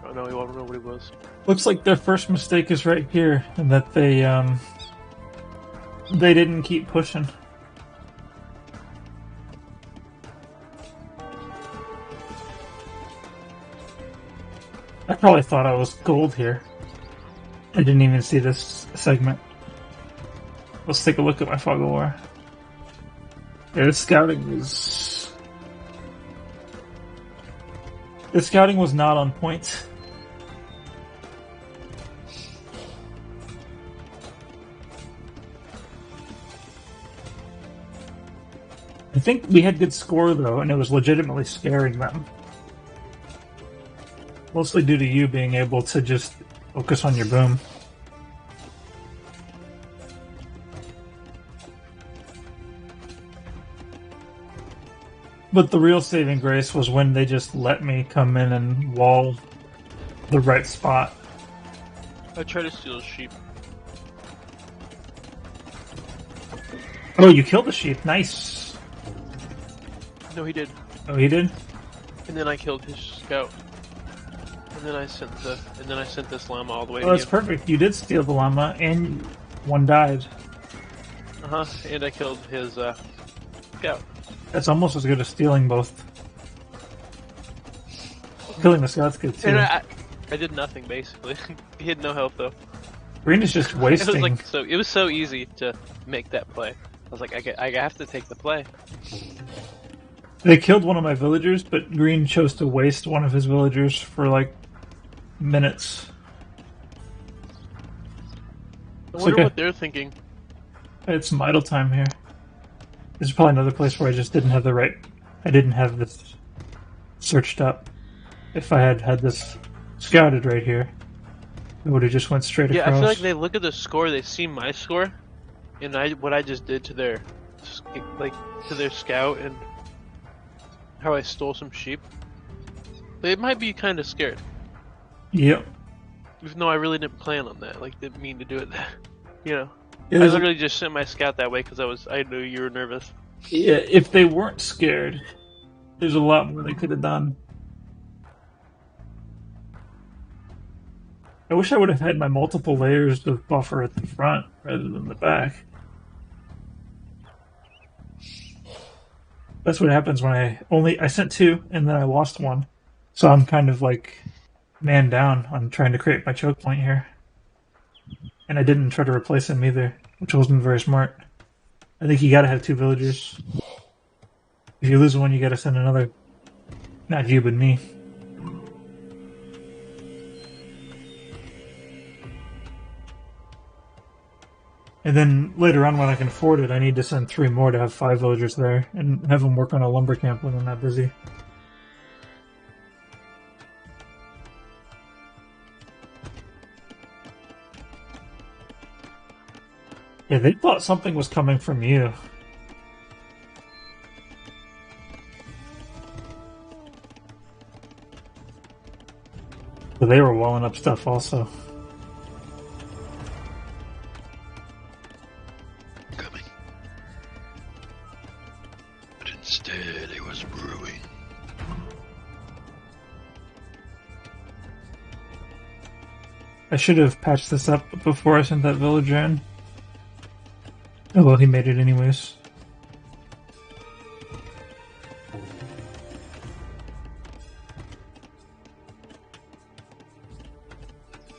Speaker 2: oh no, I don't know what he was.
Speaker 1: Looks like their first mistake is right here, and that they didn't keep pushing. I probably thought I was gold here. I didn't even see this segment. Let's take a look at my Fog of War. Yeah, this scouting was... The scouting was not on point. I think we had good score though, and it was legitimately scaring them. Mostly due to you being able to just focus on your boom. But the real saving grace was when they just let me come in and wall the right spot.
Speaker 2: I tried to steal a sheep.
Speaker 1: Oh, you killed the sheep. Nice.
Speaker 2: No, he did.
Speaker 1: Oh, he did?
Speaker 2: And then I killed his scout. And then I sent this llama all the way
Speaker 1: Oh,
Speaker 2: to
Speaker 1: that's
Speaker 2: you.
Speaker 1: perfect. You did steal the llama, and one died.
Speaker 2: And I killed his scout.
Speaker 1: That's almost as good as stealing both. Killing the scout's good too.
Speaker 2: And I did nothing basically. He had no health though.
Speaker 1: Green is just
Speaker 2: It
Speaker 1: wasting.
Speaker 2: was like it was so easy to make that play. I was like, I have to take the play.
Speaker 1: They killed one of my villagers, but Green chose to waste one of his villagers for like minutes.
Speaker 2: I wonder
Speaker 1: okay.
Speaker 2: what they're thinking.
Speaker 1: I had some idle time here. This is probably another place where I just didn't have I didn't have this searched up. If I had had this scouted right here, it would have just went straight
Speaker 2: Yeah,
Speaker 1: across.
Speaker 2: I feel like they look at the score, they see my score, and what I just did to their scout and how I stole some sheep. They might be kind of scared,
Speaker 1: Yep.
Speaker 2: even though I really didn't plan on that. Like, didn't mean to do it. You know,
Speaker 1: Yeah,
Speaker 2: I
Speaker 1: there's a-
Speaker 2: literally just sent my scout that way because I knew you were nervous.
Speaker 1: yeah, if they weren't scared, there's a lot more they could have done. I wish I would have had my multiple layers of buffer at the front rather than the back. That's what happens when I sent 2 and then I lost 1. So I'm kind of like man down on trying to create my choke point here. And I didn't try to replace him either, which wasn't very smart. I think you gotta have 2 villagers. If you lose one, you gotta send another. Not you, but me. And then later on, when I can afford it, I need to send 3 more to have 5 villagers there and have them work on a lumber camp when I'm not busy. Yeah, they thought something was coming from you. But they were walling up stuff also.
Speaker 5: Coming. But instead it was brewing.
Speaker 1: I should have patched this up before I sent that villager in. Oh well, he made it anyways.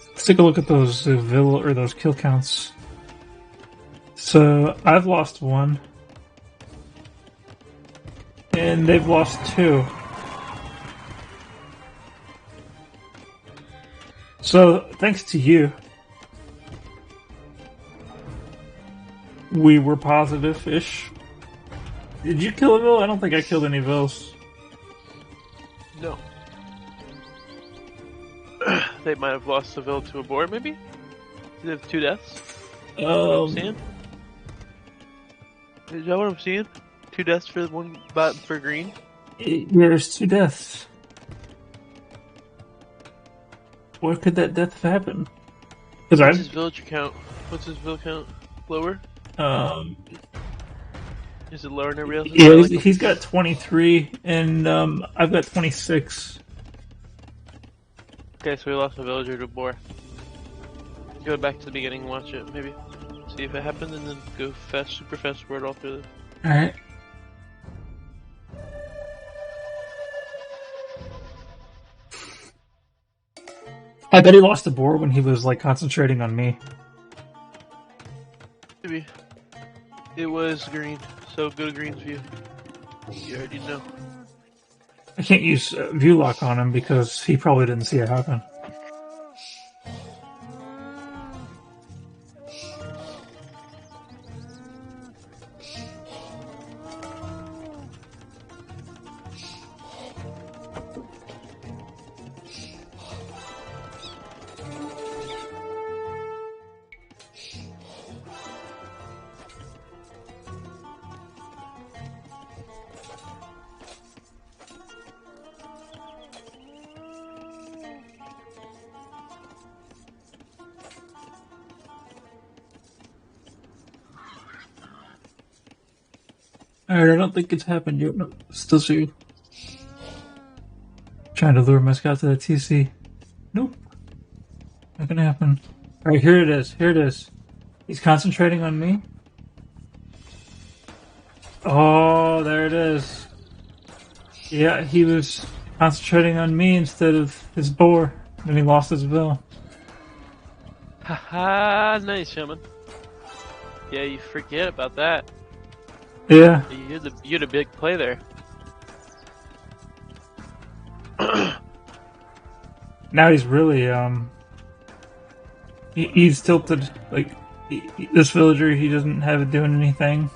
Speaker 1: Let's take a look at those those kill counts. So I've lost 1, and they've lost 2. So thanks to you, we were positive-ish. Did you kill a vill? I don't think I killed any vills.
Speaker 2: No. They might have lost the Ville to a boar, maybe? Did they have 2 deaths? Is that what I'm seeing? Is that what I'm seeing? 2 deaths for one bot for green?
Speaker 1: There's 2 deaths. Where could that death have happened? Because
Speaker 2: What's his villager count? What's his vill count? Lower? Is it lower than everybody else's?
Speaker 1: yeah,
Speaker 2: I like
Speaker 1: he's got 23, and I've got 26.
Speaker 2: Okay, so we lost a villager to a boar. Go back to the beginning and watch it, maybe. See if it happened, and then go fast, super fast forward all through this.
Speaker 1: Alright. I bet he lost a boar when he was like concentrating on me.
Speaker 2: Maybe. It was green, so go to green's view. You already know.
Speaker 1: I can't use view lock on him because he probably didn't see it happen. Alright, I don't think it's happened yet. No, still see you. Trying to lure my scout to that TC. Nope. Not gonna happen. Alright, here it is. Here it is. He's concentrating on me. Oh, there it is. Yeah, he was concentrating on me instead of his boar. Then he lost his bill.
Speaker 2: Haha, nice, shaman. Yeah, you forget about that.
Speaker 1: Yeah.
Speaker 2: You had a big play there.
Speaker 1: Now he's really, he's tilted. Like, this villager, he doesn't have it doing anything.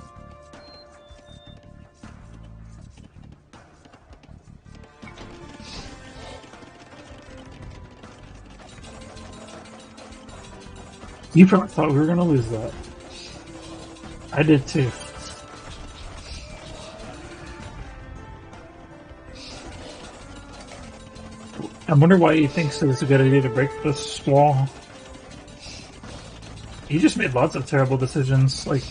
Speaker 1: You probably thought we were gonna lose that. I did too. I wonder why he thinks it was a good idea to break this wall. He just made lots of terrible decisions. Like,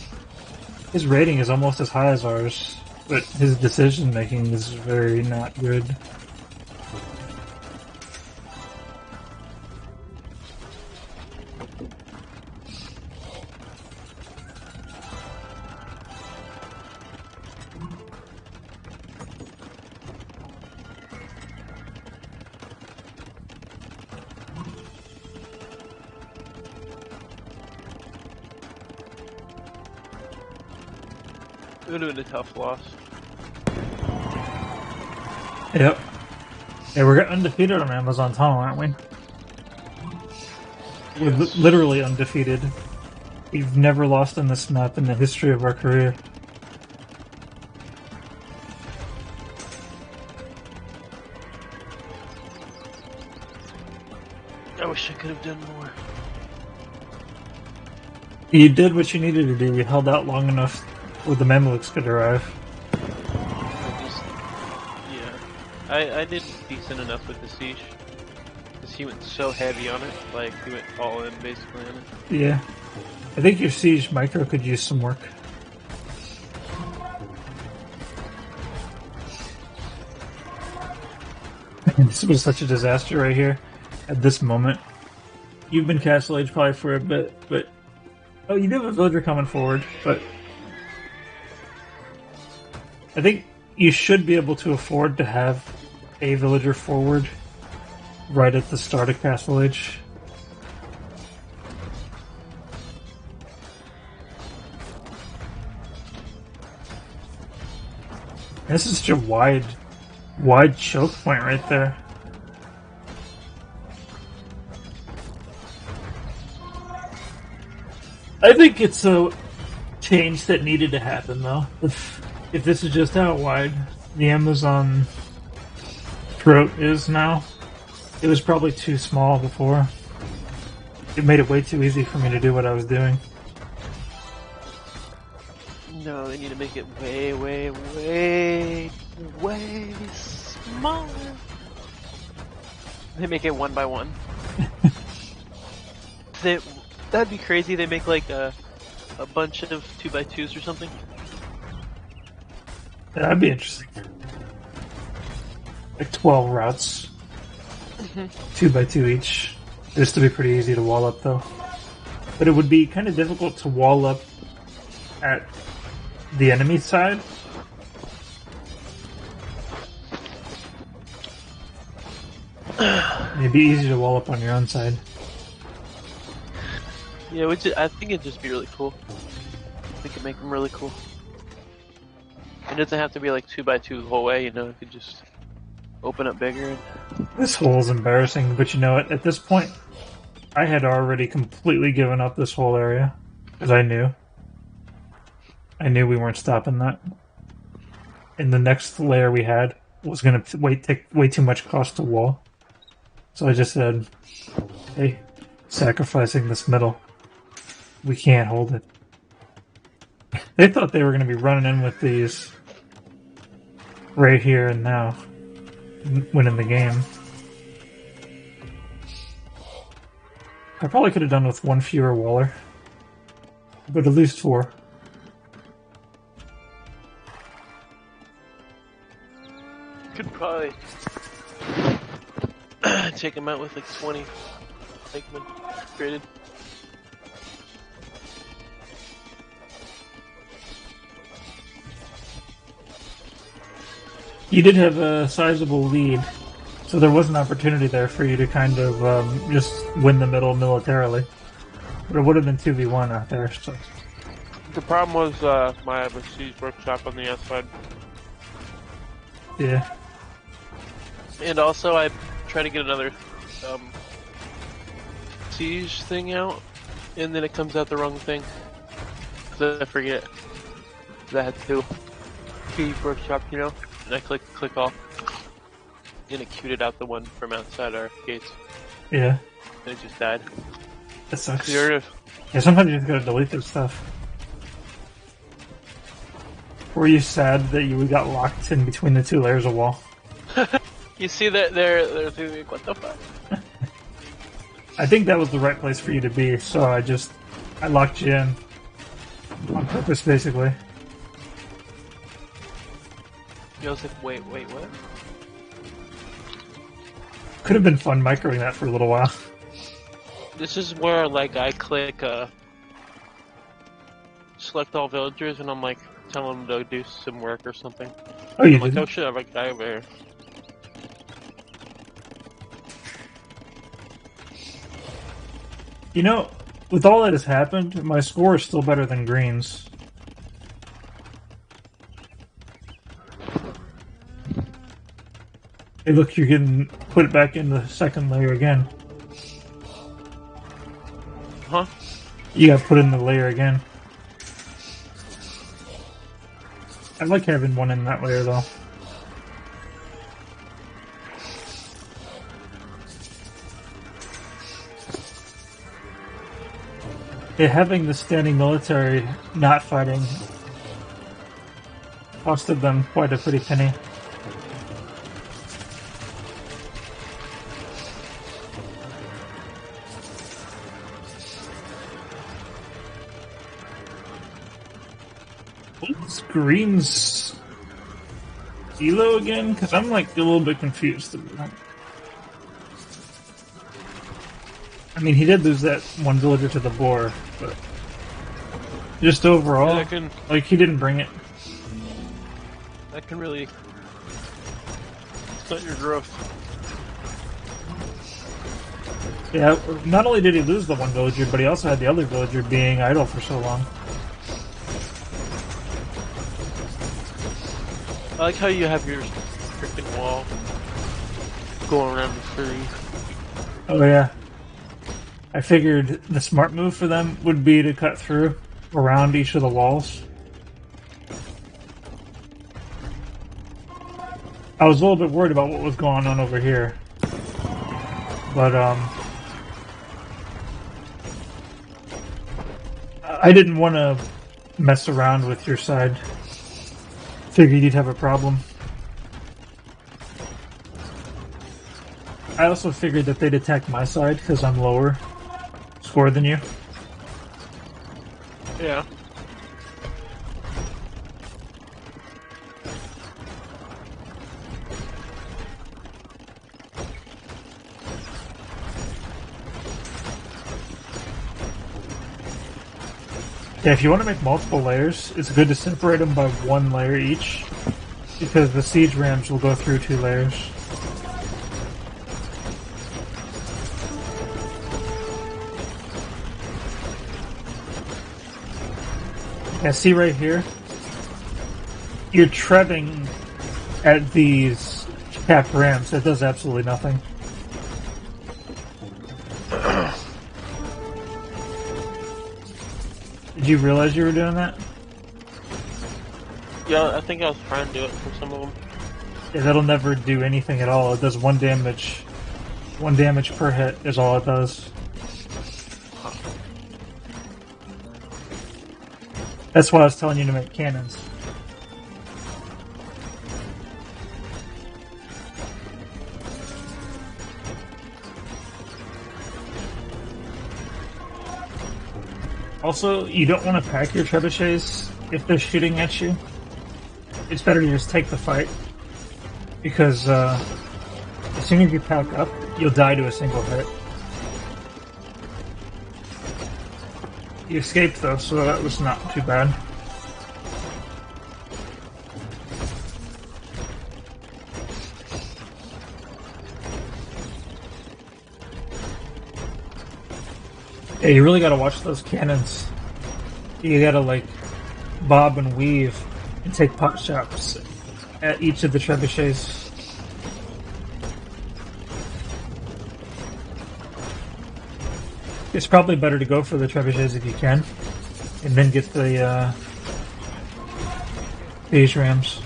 Speaker 1: his rating is almost as high as ours, but his decision making is very not good.
Speaker 2: We're doing a tough loss.
Speaker 1: Yep. Yeah, we're undefeated on Amazon Tunnel, aren't we? We're literally undefeated. We've never lost on this map in the history of our career.
Speaker 2: I wish I could have done more.
Speaker 1: You did what you needed to do. You held out long enough where the Mamluks could arrive.
Speaker 2: I did decent enough with the siege. Because he went so heavy on it, like he went all in basically on it.
Speaker 1: Yeah. I think your siege micro could use some work. This was such a disaster right here at this moment. You've been Castle Age probably for a bit, but... Oh, you do have a villager coming forward, but... I think you should be able to afford to have a villager forward right at the start of Castle Age. This is such a wide choke point right there. I think it's a change that needed to happen, though. If this is just how wide the Amazon throat is now, it was probably too small before. It made it way too easy for me to do what I was doing.
Speaker 2: No, they need to make it way, way, way, way smaller. They make it 1 by 1. That'd be crazy. They make like a bunch of 2 by 2s or something.
Speaker 1: Yeah, that'd be interesting. Like 12 routes. 2 by 2 each. This to be pretty easy to wall up though. But it would be kind of difficult to wall up at the enemy side. It'd be easy to wall up on your own side.
Speaker 2: Yeah, I think it'd just be really cool. We could make them really cool. It doesn't have to be like 2 by 2 the whole way, you know, it could just open up bigger.
Speaker 1: This hole is embarrassing, but you know what? At this point, I had already completely given up this whole area. Because I knew we weren't stopping that. And the next layer we had was going to take way too much cost to wall. So I just said, hey, sacrificing this middle. We can't hold it. They thought they were going to be running in with these right here and now, winning the game. I probably could have done with 1 fewer waller, but at least 4.
Speaker 2: Could probably take them out with like 20 Hickman created.
Speaker 1: You did have a sizable lead, so there was an opportunity there for you to kind of just win the middle militarily. But it would have been 2v1 out there. So.
Speaker 2: The problem was my siege workshop on the outside.
Speaker 1: Yeah.
Speaker 2: And also I tried to get another siege thing out, and then it comes out the wrong thing. So I forget that I had to siege workshop, you know? And I click off, and it queued it out the one from outside our gates.
Speaker 1: Yeah.
Speaker 2: And it just died.
Speaker 1: That sucks.
Speaker 2: Clear
Speaker 1: Yeah, sometimes you just gotta delete this stuff. Were you sad that you got locked in between the two layers of wall?
Speaker 2: You see that they're thinking, what the fuck?
Speaker 1: I think that was the right place for you to be, so I locked you in. On purpose, basically.
Speaker 2: I was like, wait, what?
Speaker 1: Could have been fun microing that for a little while.
Speaker 2: This is where, like, I click, select all villagers, and I'm like, tell them to do some work or something.
Speaker 1: Oh, you
Speaker 2: I'm like,
Speaker 1: did?
Speaker 2: oh shit, I have a guy over here.
Speaker 1: You know, with all that has happened, my score is still better than Green's. Hey, look, you can put it back in the second layer again.
Speaker 2: Huh?
Speaker 1: You gotta put in the layer again. I like having one in that layer, though. Yeah, having the standing military not fighting costed them quite a pretty penny. What's Green's Elo again? Because I'm like a little bit confused about that. I mean, he did lose that one villager to the boar, but just overall,
Speaker 2: Yeah,
Speaker 1: like, he didn't bring it.
Speaker 2: that can really stunt your growth.
Speaker 1: Yeah, not only did he lose the one villager, but he also had the other villager being idle for so long.
Speaker 2: I like how you have your freaking wall going around the tree.
Speaker 1: Oh yeah. I figured the smart move for them would be to cut through around each of the walls. I was a little bit worried about what was going on over here. But, I didn't want to mess around with your side. Figured you'd have a problem. I also figured that they'd attack my side because I'm lower score than you.
Speaker 2: Yeah.
Speaker 1: Yeah, if you want to make multiple layers, it's good to separate them by one layer each, because the siege rams will go through 2 layers. Yeah, see right here? You're treading at these capped rams. It does absolutely nothing. Did you realize you were doing that?
Speaker 2: Yeah, I think I was trying to do it for some of them.
Speaker 1: Yeah, that'll never do anything at all. It does 1 damage. 1 damage per hit is all it does. That's why I was telling you to make cannons. Also, you don't want to pack your trebuchets if they're shooting at you. It's better to just take the fight. Because as soon as you pack up, you'll die to a single hit. You escaped though, so that was not too bad. Yeah, you really gotta watch those cannons. You gotta, like, bob and weave and take pot shots at each of the trebuchets. It's probably better to go for the trebuchets if you can, and then get the siege rams.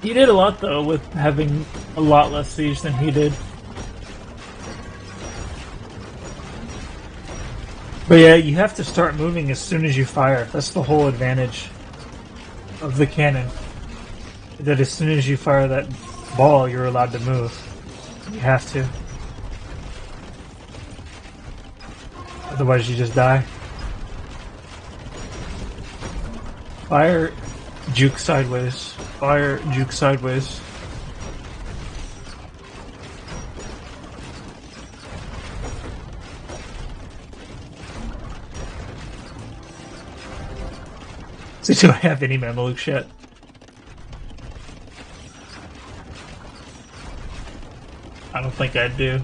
Speaker 1: You did a lot though with having a lot less siege than he did. But yeah, you have to start moving as soon as you fire. That's the whole advantage of the cannon. That as soon as you fire that ball, you're allowed to move. You have to. Otherwise you just die. Fire, juke sideways. Fire, juke sideways. So do I have any Mamelukes yet? I don't think I do.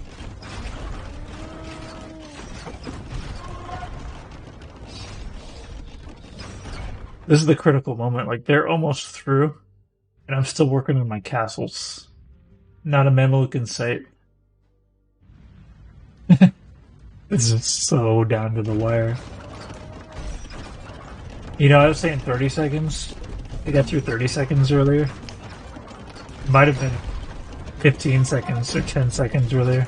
Speaker 1: This is the critical moment. Like, they're almost through, and I'm still working on my castles. Not a Mameluke in sight. This is so down to the wire. You know, I was saying 30 seconds. I got through 30 seconds earlier. It might have been 15 seconds or 10 seconds earlier.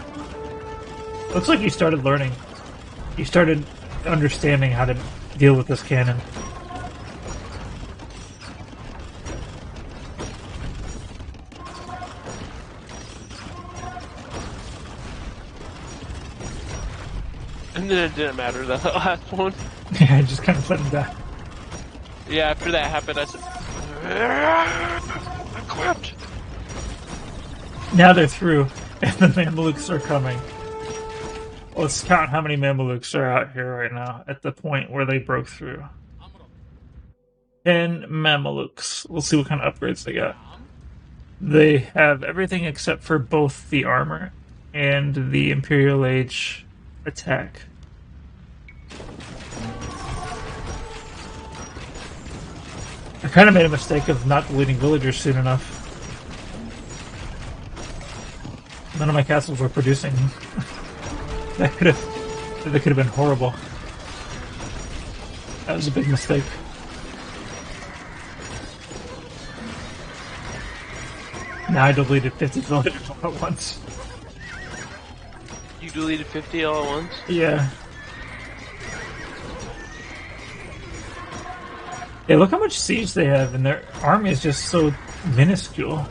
Speaker 1: Looks like you started learning. You started understanding how to deal with this cannon.
Speaker 2: And then it didn't matter, the last one.
Speaker 1: Yeah, I just kind of let him die.
Speaker 2: Yeah, after that happened, I said, equipped.
Speaker 1: Now they're through, and the Mamelukes are coming. Let's count how many Mamelukes are out here right now at the point where they broke through. 10 Mamelukes. We'll see what kind of upgrades they got. They have everything except for both the armor and the Imperial Age attack. I kind of made a mistake of not deleting villagers soon enough. None of my castles were producing. That could have been horrible. That was a big mistake. Now I deleted 50 villagers all at once.
Speaker 2: You deleted 50 all at once?
Speaker 1: Yeah. Yeah, look how much siege they have, and their army is just so minuscule.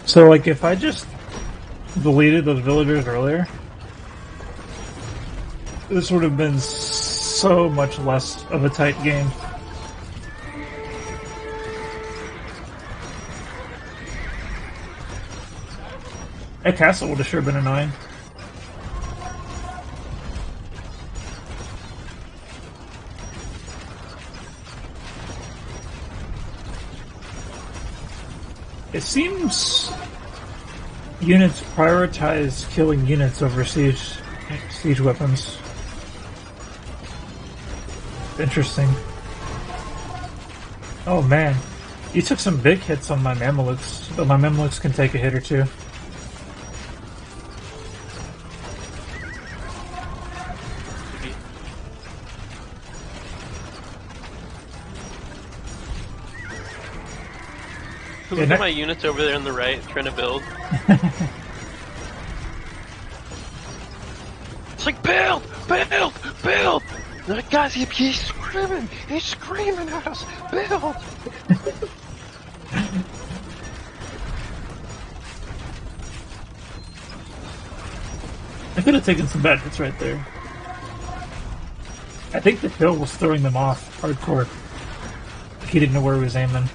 Speaker 1: So, like, if I just deleted those villagers earlier, this would have been so much less of a tight game. That castle would have sure been annoying. It seems units prioritize killing units over siege weapons. Interesting. Oh man, you took some big hits on my Mamelukes, but my Mamelukes can take a hit or two.
Speaker 2: Look at my units over there on the right, trying to build. It's like, build! Build! Build! They're like, guys, he's screaming! He's screaming at us! Build!
Speaker 1: I could have taken some bad hits right there. I think the kill was throwing them off hardcore. He didn't know where he was aiming.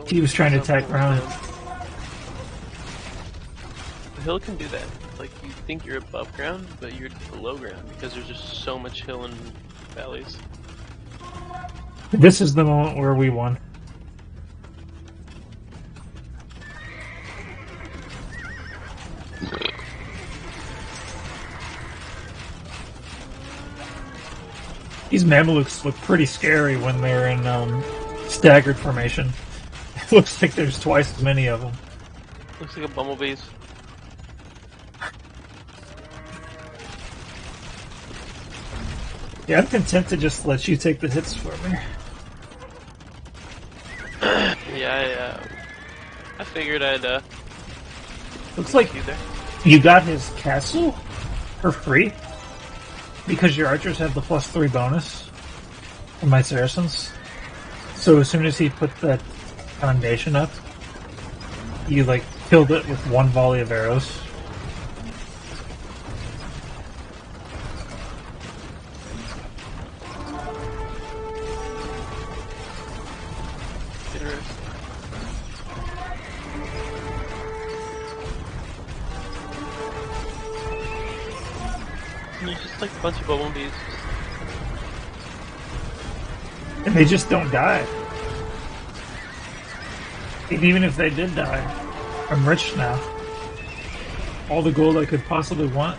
Speaker 1: He was trying to attack ground.
Speaker 2: The hill can do that. Like, you think you're above ground, but you're below ground because there's just so much hill and valleys.
Speaker 1: This is the moment where we won. These Mamelukes look pretty scary when they're in staggered formation. It looks like there's twice as many of them.
Speaker 2: Looks like a bumblebee's.
Speaker 1: Yeah, I'm content to just let you take the hits for me.
Speaker 2: Yeah, I figured I'd
Speaker 1: Looks like
Speaker 2: you there.
Speaker 1: you got his castle for free because your archers have the +3 bonus from my Saracens. So as soon as he put that foundation up, you like killed it with one volley of arrows.
Speaker 2: Interesting. You're just like a bunch of bumblebees.
Speaker 1: And they just don't die. And even if they did die, I'm rich now. All the gold I could possibly want.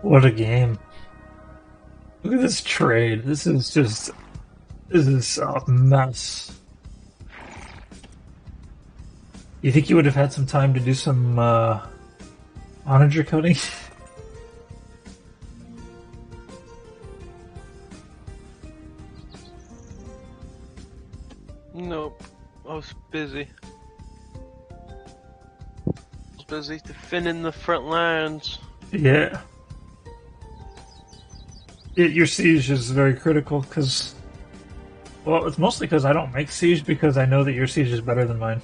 Speaker 1: What a game. Look at this trade. This is a mess. You think you would have had some time to do some onager coding?
Speaker 2: Nope. I was busy. I was busy defending the front lines.
Speaker 1: Yeah. Your siege is very critical because, well, it's mostly because I don't make siege because I know that your siege is better than mine.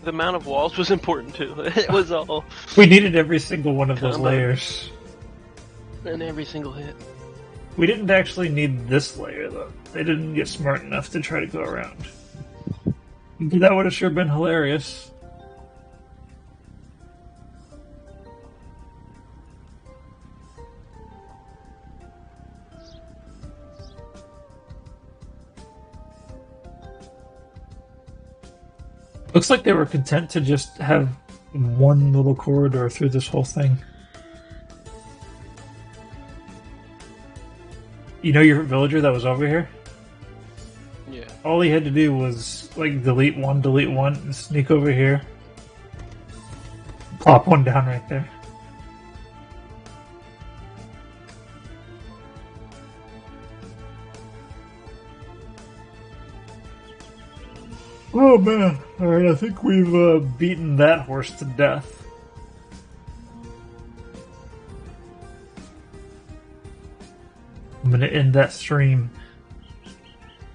Speaker 2: The amount of walls was important too. It was all
Speaker 1: We needed every single one of those
Speaker 2: Combo.
Speaker 1: layers.
Speaker 2: in every single hit.
Speaker 1: We didn't actually need this layer though. They didn't get smart enough to try to go around. That would have sure been hilarious. Looks like they were content to just have one little corridor through this whole thing. You know your villager that was over here?
Speaker 2: Yeah.
Speaker 1: All he had to do was like delete one, and sneak over here. Plop one down right there. Oh man, alright, I think we've beaten that horse to death. I'm gonna end that stream